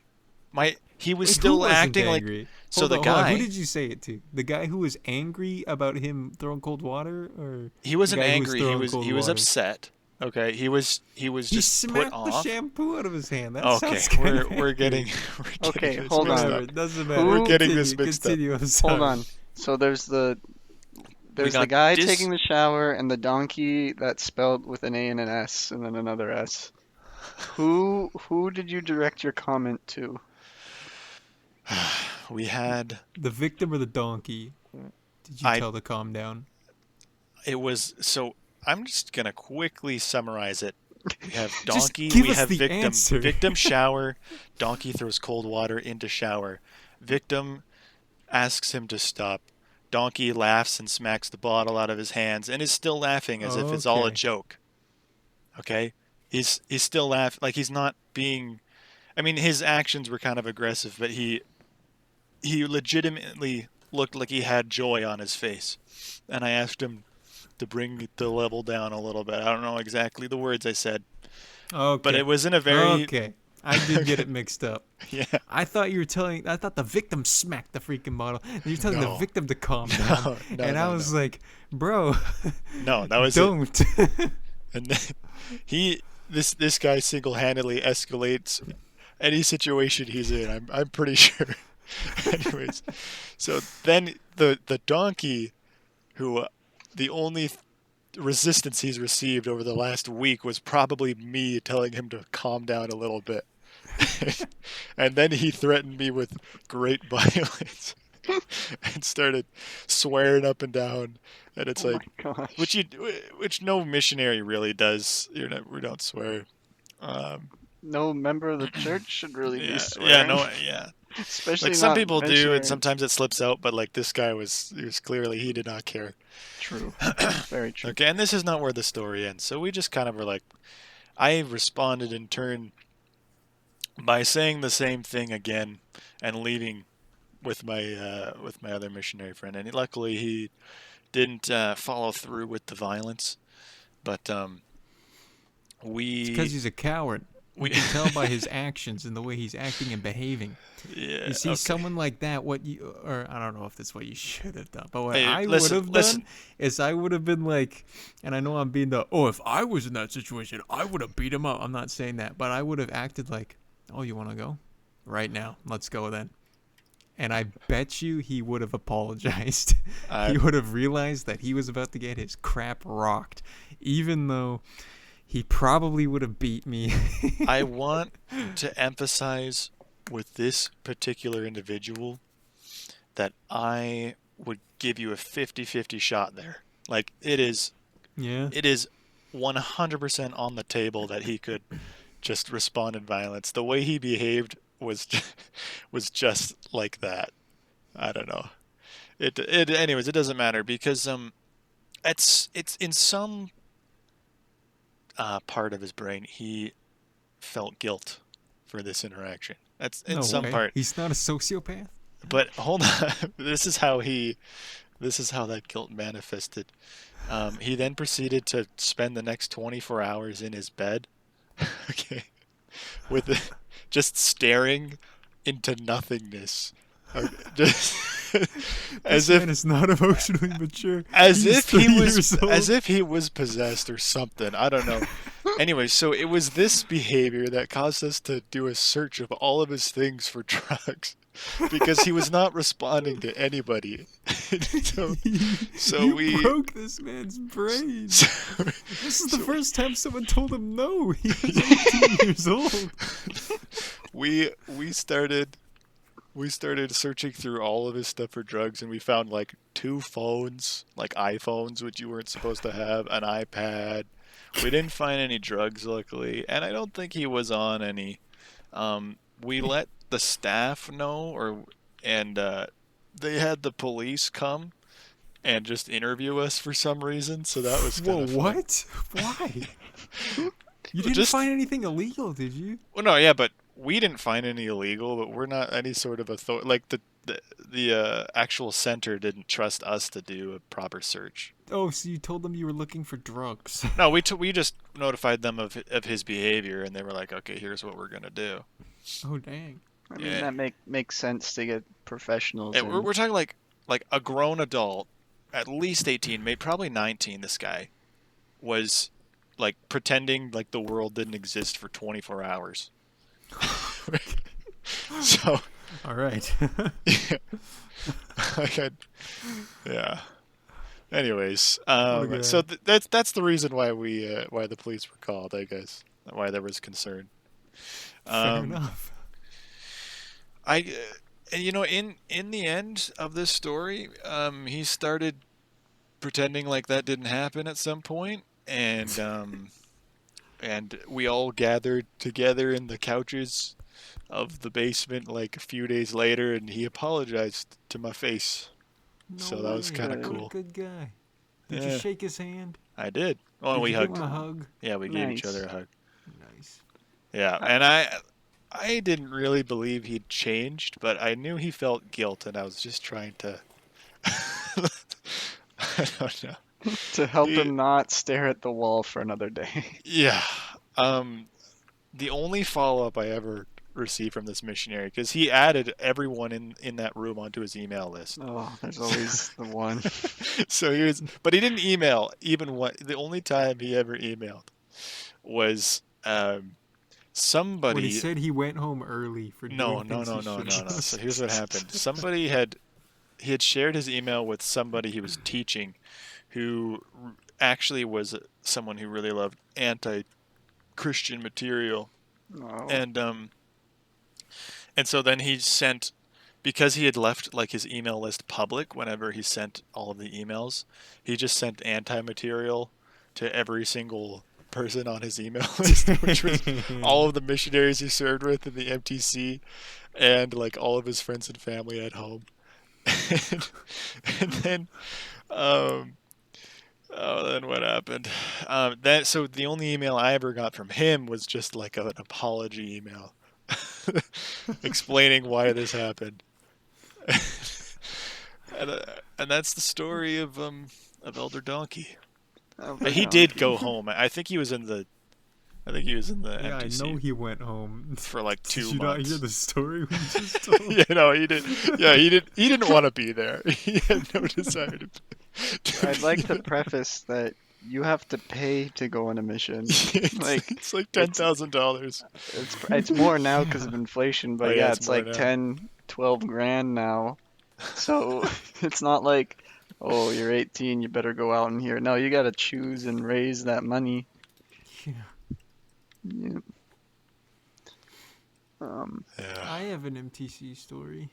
He was Wait, still who wasn't acting like. angry? So Hold the on, hold on. guy. Who did you say it to? The guy who was angry about him throwing cold water, or He wasn't the guy who angry. throwing cold He was water? upset. Okay, he was He just put smacked the off. shampoo out of his hand. That Okay, sounds kind of we're getting Okay, this hold mixed on. Whatever, up. it doesn't matter. We're getting Continue, this mixed up. continue, I'm sorry. Hold on. So there's the got guy dis- taking the shower and the donkey that's spelled with an A and an S and then another S. Who did you direct your comment to? We had The victim or the donkey? Did you I- tell to calm down? it was so. I'm just gonna quickly summarize it. We have Just donkey. give We us have the victim. answer. Victim shower. Donkey throws cold water into shower. Victim asks him to stop. Donkey laughs and smacks the bottle out of his hands and is still laughing as if it's all a Okay. joke. Okay, he's still laughing like he's not being. I mean, his actions were kind of aggressive, but he legitimately looked like he had joy on his face. And I asked him to bring the level down a little bit. I don't know exactly the words I said, Okay. but it was in a very Okay. I did get it mixed up. yeah. I thought the victim smacked the freaking bottle. And you're telling the No. victim to calm down. No, and I was like, bro, No, that was it. don't. And then this guy single-handedly escalates any situation he's in. I'm pretty sure. Anyways, so then the donkey, who the only resistance he's received over the last week was probably me telling him to calm down a little bit, and then he threatened me with great violence and started swearing up and down. And it's Oh like, my gosh. which no missionary really does. We don't swear. No member of the church should really be Yeah, swearing. yeah. Especially Like some not people do, missionary. and sometimes it slips out. But like this guy he was clearly he did not care. True. Very true. Okay, and this is not where the story ends. So we just kind of were like, I responded in turn by saying the same thing again and leaving with my other missionary friend. And luckily he didn't follow through with the violence. But Because he's a coward. we You can tell by his actions and the way he's acting and behaving. yeah. You see okay. someone like that, or I don't know if that's what you should have done, but what Hey, I would listen, have listen. done is I would have been like, and I know I'm being if I was in that situation, I would have beat him up. I'm not saying that, but I would have acted like, oh, you want to go? Right now. Let's go then. and I bet you he would have apologized. I- He would have realized that he was about to get his crap rocked, even though he probably would have beat me. I want to emphasize with this particular individual that I would give you a 50-50 shot there. Like it is Yeah. 100% on the table that he could just respond in violence. The way he behaved was was just like that. I don't know. Anyways, it doesn't matter because it's in some part of his brain he felt guilt for this interaction. That's in No some way. part. He's not a sociopath. But hold on. This is how that guilt manifested. He then proceeded to spend the next 24 hours in his bed, okay, just staring into nothingness, just as This if man is not emotionally mature. as He's if he 30 was years old. as if he was possessed or something. I don't know. Anyway, so it was this behavior that caused us to do a search of all of his things for drugs because he was not responding to anybody. so you we broke this man's brain. so, This is the first time someone told him no. He was 18 years old. we started searching through all of his stuff for drugs, and we found like 2 phones, like iPhones, which you weren't supposed to have, an iPad. We didn't find any drugs, luckily, and I don't think he was on any. We let the staff know, and they had the police come and just interview us for some reason. So that was kind Whoa, of fun. what? Why? You didn't Just- find anything illegal, did you? Well, no, yeah, but we didn't find any illegal. But we're not any sort of authority. Like the actual center didn't trust us to do a proper search. Oh, so you told them you were looking for drugs. No, we just notified them of his behavior, and they were like, "Okay, here's what we're gonna do." Oh, dang. I mean, Yeah. that makes sense to get professionals And in. we're talking like a grown adult, at least 18, maybe probably 19. This guy was like pretending like the world didn't exist for 24 hours. So, All right. yeah. Anyways, Okay. so that's the reason why why the police were called, I guess, why there was concern. Fair enough. And in the end of this story, he started pretending like that didn't happen at some point, and we all gathered together in the couches of the basement like a few days later, and he apologized to my face. No So that was way. kinda What a cool. good guy. Did Yeah. you shake his hand? I did. Oh, and Did we you hugged. give him a hug? Yeah, we gave each Nice. other a hug. Nice. Yeah, and I didn't really believe he'd changed, but I knew he felt guilt, and I was just trying to. I don't know. To help He- him not stare at the wall for another day. Yeah. The only follow-up I ever received from this missionary, because he added everyone in that room onto his email list. Oh, there's always the one. So but he didn't email even the only time he ever emailed was somebody. When he said he went home early for No. doing things he shouldn't have. So here's what happened. He had shared his email with somebody he was teaching, who actually was someone who really loved anti-Christian material, Oh. and so then he sent, because he had left like his email list public whenever he sent all of the emails, he just sent anti-material to every single person on his email list, which was all of the missionaries he served with in the MTC and like all of his friends and family at home. and then then what happened? So the only email I ever got from him was just like an apology email explaining why this happened. And that's the story of Elder Donkey. But he did go home. I think he was in the Yeah, MTC I know he went home. for like 2 Did you months. not hear the story we just told? Yeah, no, he did. Yeah, he did. He didn't want to be there. He had no desire to. I'd like to preface that you have to pay to go on a mission. It's like $10,000. It's more now because of inflation, but Oh, yeah, yeah, it's it's more like now. 12 grand now. So it's not like, oh, you're 18, you better go out in here. No, you gotta choose and raise that money. Yeah. Yeah. Um, Yeah. I have an MTC story.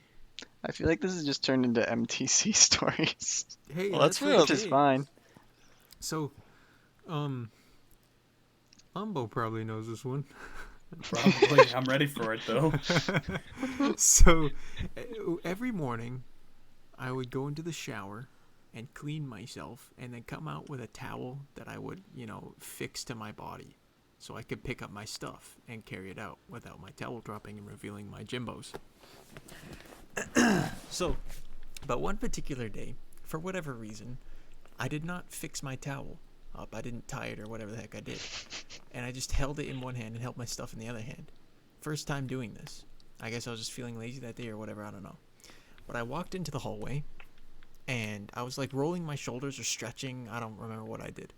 I feel like this has just turned into MTC stories, Hey, Well, that's that's real. which is okay. fine. So, um, Umbo probably knows this one. Probably. I'm ready for it though. So, every morning, I would go into the shower and clean myself and then come out with a towel that I would, fix to my body so I could pick up my stuff and carry it out without my towel dropping and revealing my Jimbos. So, but one particular day, for whatever reason, I did not fix my towel up. I didn't tie it or whatever the heck I did. And I just held it in one hand and held my stuff in the other hand. First time doing this. I guess I was just feeling lazy that day or whatever, I don't know. But I walked into the hallway and I was like rolling my shoulders or stretching. I don't remember what I did.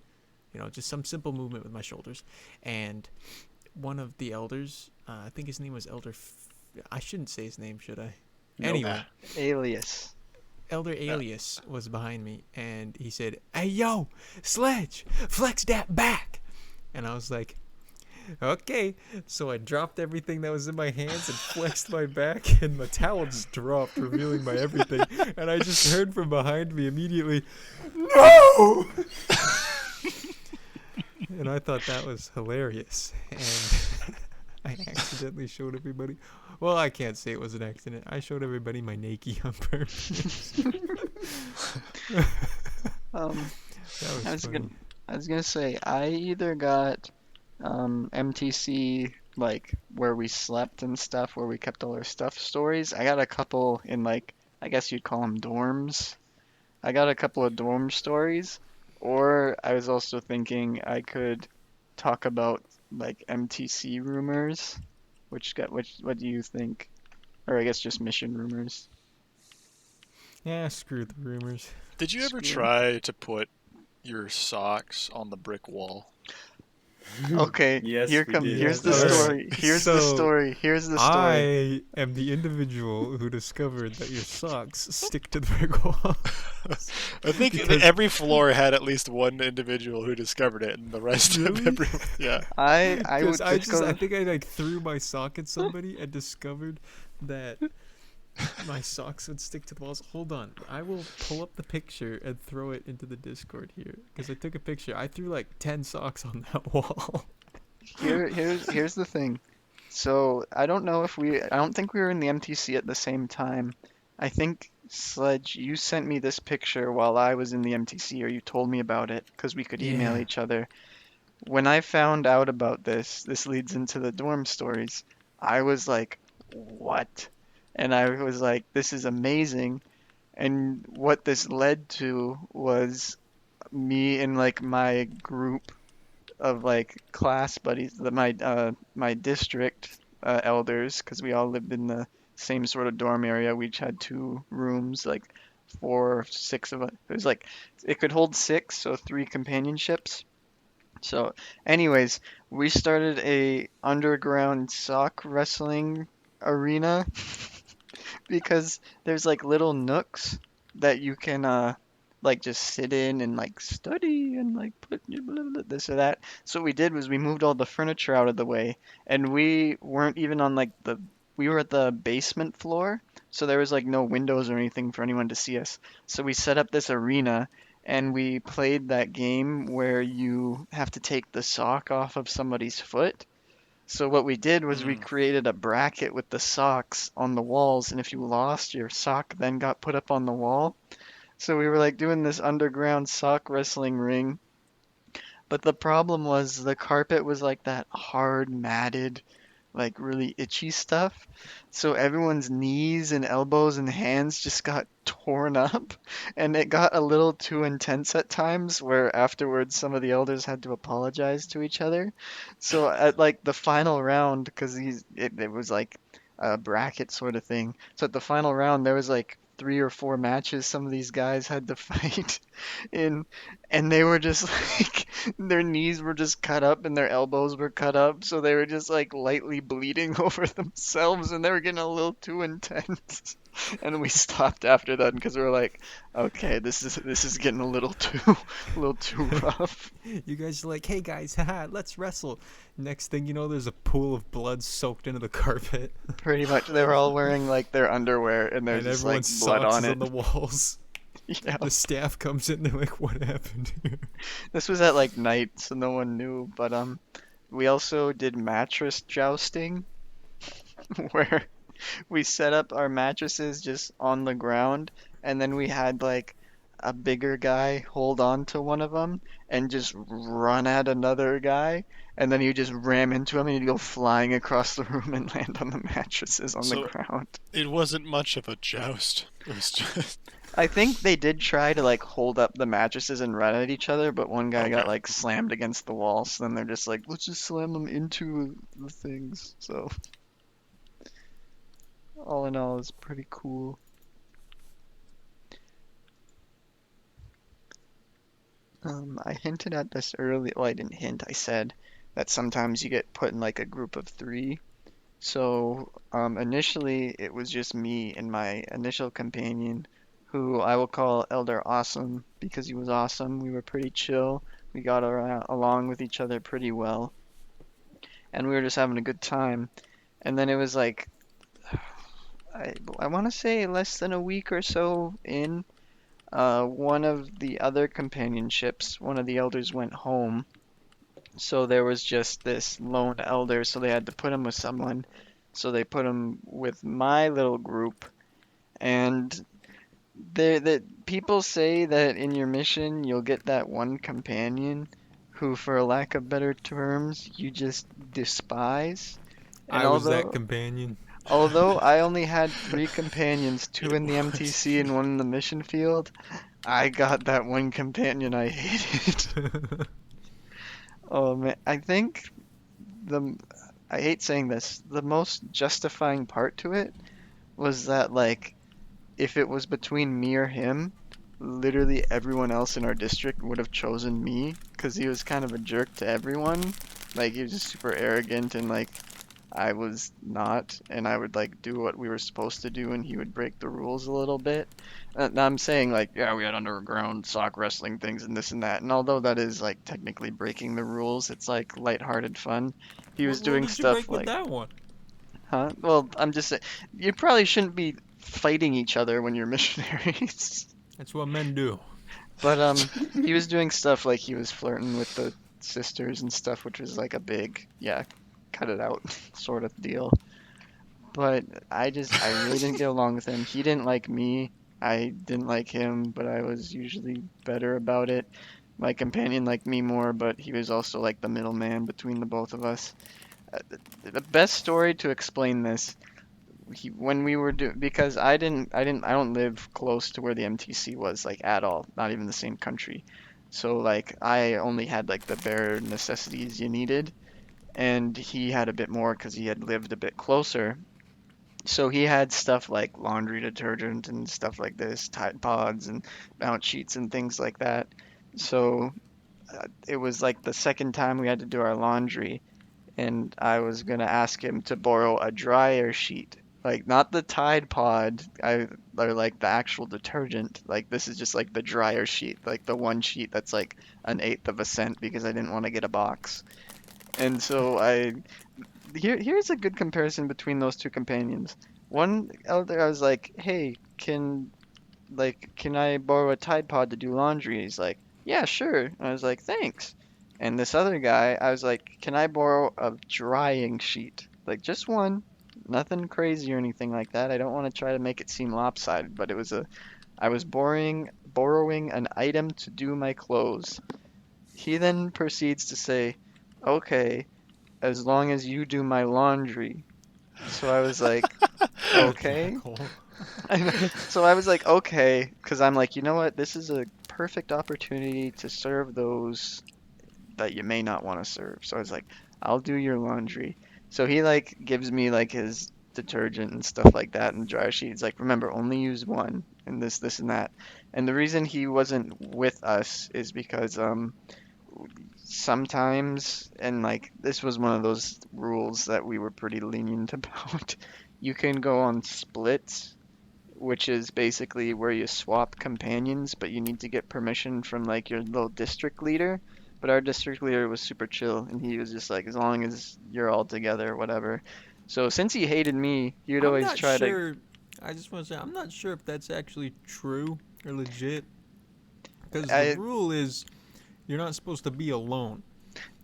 Just some simple movement with my shoulders. And one of the elders, I think his name was I shouldn't say his name, should I? Nope. Anyway, Alias. Elder Alias was behind me, and he said, "Hey, yo, Sledge, flex that back." And I was like, okay. So I dropped everything that was in my hands and flexed my back, and my towel just dropped, revealing my everything. And I just heard from behind me immediately, "No!" And I thought that was hilarious. And I accidentally showed everybody. Well, I can't say it was an accident. I showed everybody my Nike on purpose. Um, That I was was funny. gonna, I was gonna say I either got MTC like where we slept and stuff, where we kept all our stuff stories. I got a couple in like I guess you'd call them dorms. I got a couple of dorm stories, or I was also thinking I could talk about like MTC rumors, which what do you think? Or I guess just mission rumors. Yeah, screw the rumors. Did you ever Screw. try to put your socks on the brick wall? Okay, Yes, we did. here's Yes, the alright. story. Here's the So, story. Here's the story. I am the individual who discovered that your socks stick to the brick wall. I think Because- every floor had at least one individual who discovered it, and the rest of Really? everyone. Yeah. I would Because I discover. think I like threw my sock at somebody and discovered that my socks would stick to the walls. Hold on, I will pull up the picture and throw it into the Discord here because I took a picture. I threw like 10 socks on that wall. Here's the thing. So I don't know if I don't think we were in the MTC at the same time. I think Sledge, you sent me this picture while I was in the MTC, or you told me about it because we could email Yeah. each other. When I found out about this leads into the dorm stories. I was like, what? And I was like, this is amazing. And what this led to was me and like my group of like class buddies, my district elders, because we all lived in the same sort of dorm area. We each had two rooms, like four, six of us. It was like it could hold six, so three companionships. So, anyways, we started a underground sock wrestling arena because there's like little nooks that you can like just sit in and like study and like put blah, blah, this or that. So what we did was we moved all the furniture out of the way, and we weren't even on like the we were at the basement floor, so there was like no windows or anything for anyone to see us. So we set up this arena and we played that game where you have to take the sock off of somebody's foot. So what we did was we Mm. created a bracket with the socks on the walls, and if you lost, your sock then got put up on the wall. So we were like doing this underground sock wrestling ring. But the problem was the carpet was like that hard, matted, like really itchy stuff. So everyone's knees and elbows and hands just got torn up, and it got a little too intense at times where afterwards some of the elders had to apologize to each other. So at like the final round, because it was like a bracket sort of thing. So at the final round there was like three or four matches some of these guys had to fight in, and they were just like their knees were just cut up and their elbows were cut up, so they were just like lightly bleeding over themselves, and they were getting a little too intense. And we stopped after that because we were like, okay, this is getting a little too rough. You guys are like, hey guys, haha, let's wrestle. Next thing you know, there's a pool of blood soaked into the carpet, Pretty much, they were all wearing like their underwear, and there's and just like everyone's blood socks on is it. on the walls. Yeah, The staff comes in, they're like, what happened here? this was at like night, so no one knew. But we also did mattress jousting, where we set up our mattresses just on the ground, and then we had like a bigger guy hold on to one of them and just run at another guy, and then you just ram into him and he'd go flying across the room and land on the mattresses on the So ground. it wasn't much of a joust. It was just I think they did try to like hold up the mattresses and run at each other, but one guy got okay. like slammed against the wall, so then they're just like, let's just slam them into the things. So all in all, it's pretty cool. I hinted at this early. Well, I didn't hint. I said that sometimes you get put in like a group of three. So, initially it was just me and my initial companion, who I will call Elder Awesome because he was awesome. We were pretty chill. We got along with each other pretty well, and we were just having a good time. And then it was like I want to say less than a week or so in, one of the other companionships, one of the elders went home. So there was just this lone elder, so they had to put him with someone. So they put him with my little group, and the people say that in your mission you'll get that one companion who, for lack of better terms, you just despise. And I was that although companion. although I only had three companions, two It in the was. MTC and one in the mission field, I got that one companion I hated. Oh man, I think the I hate saying this, the most justifying part to it was that like if it was between me or him, literally everyone else in our district would have chosen me because he was kind of a jerk to everyone. Like he was just super arrogant and like I was not, and I would like do what we were supposed to do, and he would break the rules a little bit. Now I'm saying like, yeah, we had underground sock wrestling things and this and that, and although that is like technically breaking the rules, it's like lighthearted fun. He What was rule doing did you stuff break with like, that one? huh? Well, I'm just saying, you probably shouldn't be fighting each other when you're missionaries. That's what men do. But he was doing stuff like he was flirting with the sisters and stuff, which was like a big, yeah, cut it out sort of deal. But I really didn't get along with him. He didn't like me. I didn't like him, but I was usually better about it. My companion liked me more, but he was also like the middleman between the both of us. The best story to explain this, when we were because I don't live close to where the MTC was like at all, not even the same country. So like I only had like the bare necessities you needed, and he had a bit more because he had lived a bit closer. So he had stuff like laundry detergent and stuff like this, Tide Pods and mount sheets and things like that. So it was like the second time we had to do our laundry, and I was gonna ask him to borrow a dryer sheet. Like not the Tide Pod, or like the actual detergent. Like this is just like the dryer sheet, like the one sheet that's like an eighth of a cent because I didn't want to get a box. And so here's a good comparison between those two companions. One elder, I was like, "Hey, can I borrow a Tide Pod to do laundry?" He's like, "Yeah, sure." I was like, "Thanks." And this other guy, I was like, "Can I borrow a drying sheet? Like just one, nothing crazy or anything like that. I don't want to try to make it seem lopsided, but I was borrowing an item to do my clothes." He then proceeds to say, "Okay, as long as you do my laundry." So I was like, You "Okay." jackhole. I know. So I was like, "Okay," because I'm like, you know what? This is a perfect opportunity to serve those that you may not want to serve. So I was like, "I'll do your laundry." So he like gives me like his detergent and stuff like that and dryer sheet. He's like, "Remember, only use one." and this and that. And the reason he wasn't with us is because sometimes, and like this was one of those rules that we were pretty lenient about. You can go on splits, which is basically where you swap companions, but you need to get permission from like your little district leader. But our district leader was super chill, and he was just like, as long as you're all together, whatever. So since he hated me, he would I'm always not try to. sure. I just want to say I'm not sure if that's actually true or legit, because the I rule is you're not supposed to be alone,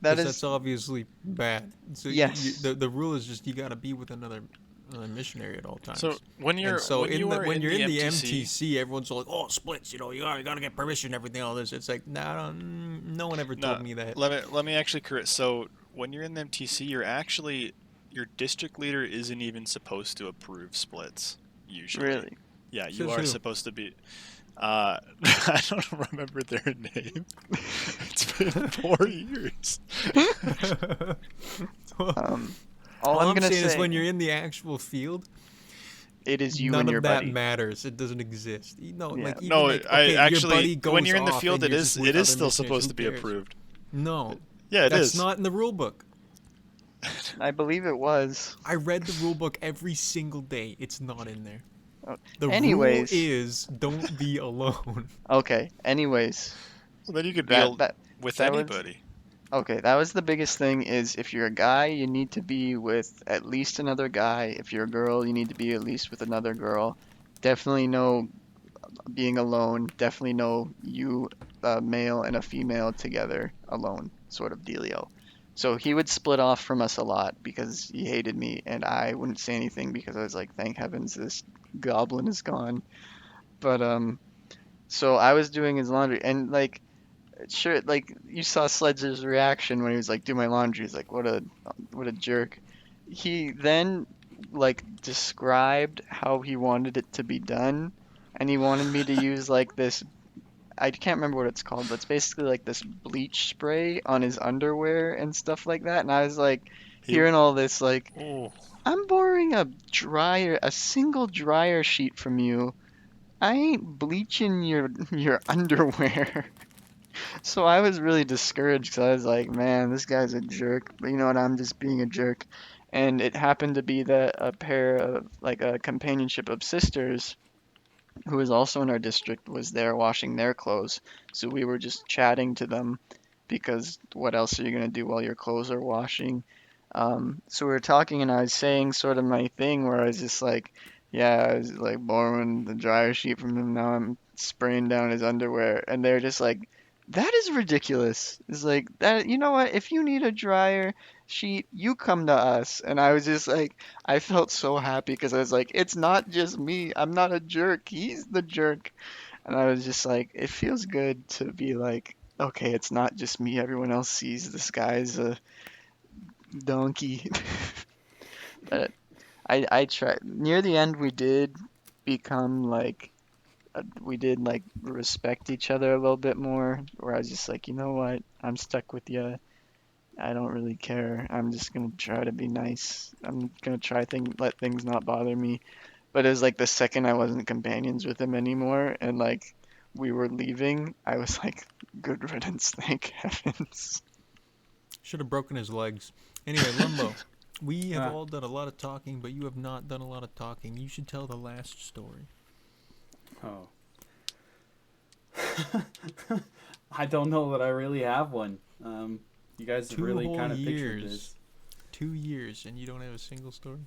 that because is that's obviously bad. So yes, the rule is just you got to be with another missionary at all So times. when And so you are when in you're the in the MTC, MTC, everyone's like, "Oh, splits, you gotta get permission, everything, all this." It's like, nah, no one ever told no, me that. let me actually correct. So when you're in the MTC, your district leader isn't even supposed to approve splits usually. really. Yeah, you Says are who? supposed to be. I don't remember their name. It's been 4 years. Well, Um, all all I'm I'm gonna saying is say, when you're in the actual field, it is you none and your of that buddy. matters. It doesn't exist. Yeah. Like even No, like I okay, your actually, buddy when goes you're in the off field, and you're just with it is other still missionaries. supposed Who to be cares? approved. No, Yeah, it that's is. not in the rule book. I believe it was. I read the rule book every single day. It's not in there. Oh, The rule anyways, is don't be alone. okay. Anyways, Well, then you could that deal that with that was anybody. okay. That was the biggest thing. Is if you're a guy, you need to be with at least another guy. If you're a girl, you need to be at least with another girl. Definitely no being alone. Definitely no you, a male and a female together alone, sort of dealio. So he would split off from us a lot because he hated me, and I wouldn't say anything because I was like, thank heavens this goblin is gone. But so I was doing his laundry, and like, sure, like you saw Sledge's reaction when he was like, "Do my laundry." He's like, what a jerk." He then like described how he wanted it to be done, and he wanted me to use like this. I can't remember what it's called, but it's basically like this bleach spray on his underwear and stuff like that. And I was like, He, hearing all this, like, oh, I'm borrowing a single dryer sheet from you. I ain't bleaching your underwear. So I was really discouraged because I was like, man, this guy's a jerk. But you know what? I'm just being a jerk. And it happened to be that a pair of like a companionship of sisters who was also in our district was there washing their clothes. So we were just chatting to them because what else are you gonna do while your clothes are washing? So we were talking, and I was saying sort of my thing where I was just like, yeah, I was like borrowing the dryer sheet from him. Now I'm spraying down his underwear, and they're just like, that is ridiculous. It's like that. You know what? If you need a dryer sheet, you come to us. And I was just like, I felt so happy because I was like, it's not just me. I'm not a jerk. He's the jerk. And I was just like, it feels good to be like, okay, it's not just me. Everyone else sees this guy's a donkey. But I tried. Near the end, we did become like, we did like respect each other a little bit more. Where I was just like, you know what? I'm stuck with you. I don't really care. I'm just gonna try to be nice. I'm gonna let things not bother me. But it was like the second I wasn't companions with him anymore, and like we were leaving, I was like, good riddance, thank heavens. Should have broken his legs. Anyway, Lumbo, we have Uh, all done a lot of talking, but you have not done a lot of talking. You should tell the last story. oh. I don't know that I really have one. You guys have 2 really whole kind of pictured years. this. 2 years, and you don't have a single story.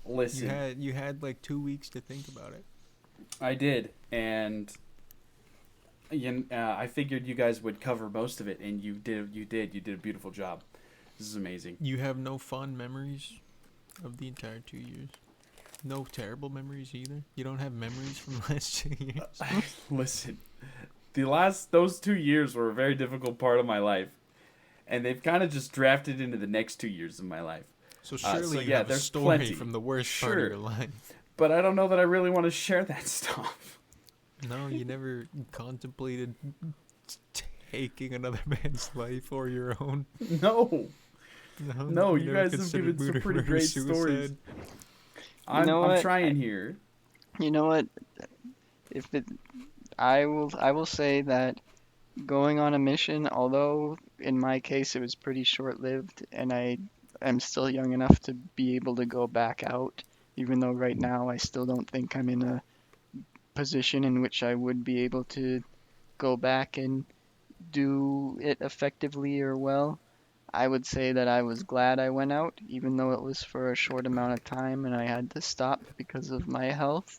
Listen, You had like 2 weeks to think about it. I did, and I figured you guys would cover most of it, and you did. You did a beautiful job. This is amazing. You have no fond memories of the entire 2 years. No terrible memories either. You don't have memories from the last 2 years. Listen, those 2 years were a very difficult part of my life, and they've kind of just drafted into the next 2 years of my life. So surely you yeah, have a there's story plenty. from the worst part Sure. of your life. But I don't know that I really want to share that stuff. No, you never contemplated taking another man's life or your own. No, No, you never guys have considered given some pretty murder, great suicide. stories. You know I'm what? trying here. You know what? if it, I will say that going on a mission, although in my case it was pretty short-lived, and I am still young enough to be able to go back out, even though right now I still don't think I'm in a position in which I would be able to go back and do it effectively or well. I would say that I was glad I went out, even though it was for a short amount of time and I had to stop because of my health.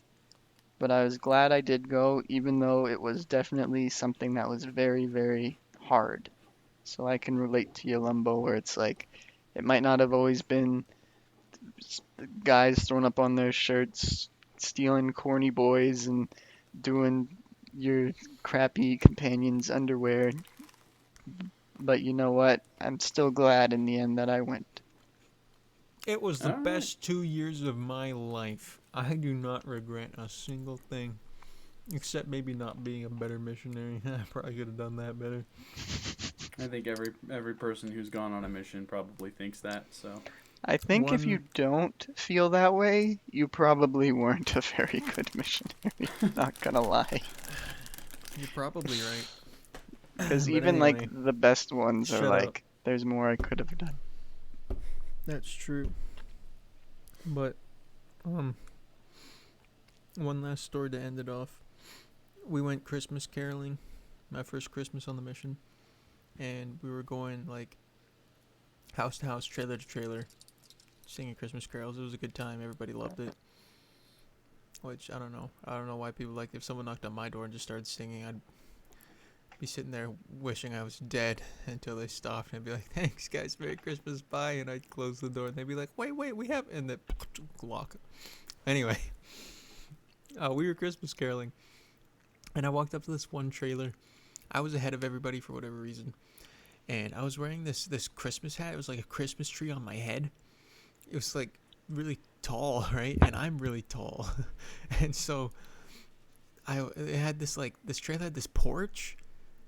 But I was glad I did go, even though it was definitely something that was very, very hard. So I can relate to you, Lumbo, where it's like it might not have always been guys throwing up on their shirts, stealing corny boys, and doing your crappy companion's underwear. But you know what? I'm still glad in the end that I went. It was the All right. best 2 years of my life. I do not regret a single thing. Except maybe not being a better missionary. I probably could have done that better. I think every person who's gone on a mission probably thinks that. So I think if you One, don't feel that way, you probably weren't a very good missionary. Not gonna lie. you're probably right. Because But even like anyway, the best ones are shut up. like, there's more I could have done. That's true. But, one last story to end it off. We went Christmas caroling, my first Christmas on the mission, and we were going like house to house, trailer to trailer, singing Christmas carols. It was a good time. Everybody loved it. Which I don't know. I don't know why people like. If someone knocked on my door and just started singing, I'd be sitting there wishing I was dead until they stopped and I'd be like, "Thanks, guys. Merry Christmas. Bye." And I'd close the door and they'd be like, "Wait, we have," and then lock. Anyway, we were Christmas caroling, and I walked up to this one trailer. I was ahead of everybody for whatever reason, and I was wearing this Christmas hat. It was like a Christmas tree on my head. It was like really tall, right? And I'm really tall, and so it had this trailer had this porch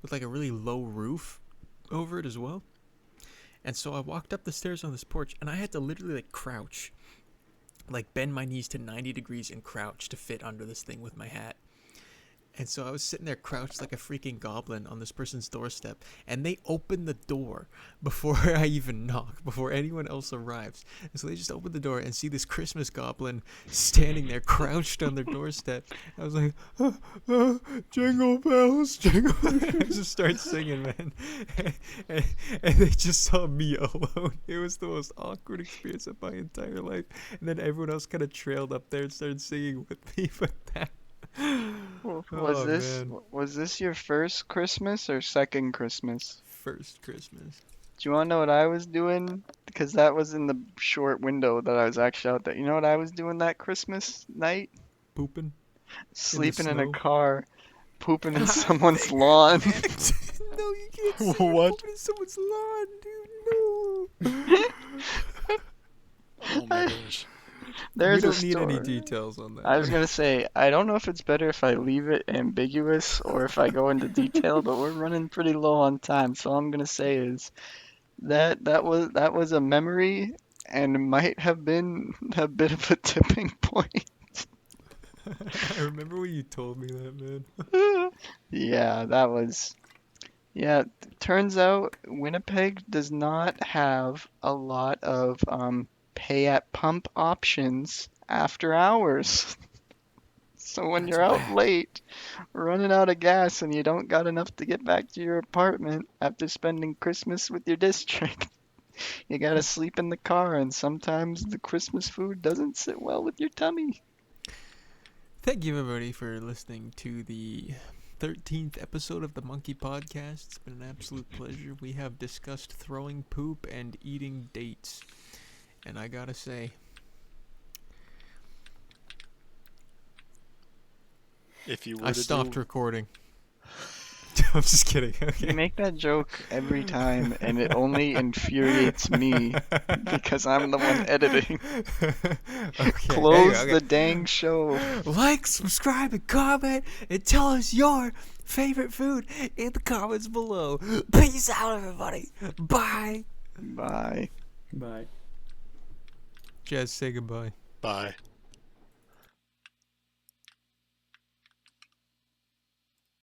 with like a really low roof over it as well. And so I walked up the stairs on this porch, and I had to literally like crouch, like bend my knees to 90 degrees and crouch to fit under this thing with my hat. And so I was sitting there crouched like a freaking goblin on this person's doorstep, and they opened the door before I even knock, before anyone else arrives. And so they just opened the door and see this Christmas goblin standing there crouched on their doorstep. I was like, jingle bells, jingle bells. I just started singing, man. And they just saw me alone. It was the most awkward experience of my entire life. And then everyone else kind of trailed up there and started singing with me, but that... Was Oh, this man. was this your first Christmas or second Christmas? First Christmas. Do you want to know what I was doing? Because that was in the short window that I was actually out there. You know what I was doing that Christmas night? Pooping. Sleeping in a snow? car, pooping in someone's lawn. No, you can't say you're What? pooping in someone's lawn, dude. No. Oh my gosh. There's We a don't need any story. details on that. I was gonna say, I don't know if it's better if I leave it ambiguous or if I go into detail, but we're running pretty low on time, so all I'm gonna say is that was a memory and might have been a bit of a tipping point. I remember when you told me that, man. Yeah, that was. Yeah, turns out Winnipeg does not have a lot of pay at pump options after hours. So when That's you're out whack. late, running out of gas, and you don't got enough to get back to your apartment after spending Christmas with your district, you gotta sleep in the car, and sometimes the Christmas food doesn't sit well with your tummy. Thank you, everybody, for listening to the 13th episode of the Monkey Podcast. It's been an absolute pleasure. We have discussed throwing poop and eating dates. And I gotta say, If you were I to stopped do, recording. I'm just kidding. You Okay. make that joke every time, and it only infuriates me because I'm the one editing. Okay. Close Okay. the dang show. Like, subscribe, and comment, and tell us your favorite food in the comments below. Peace out, everybody. Bye. Bye. bye. Jazz, say goodbye. bye.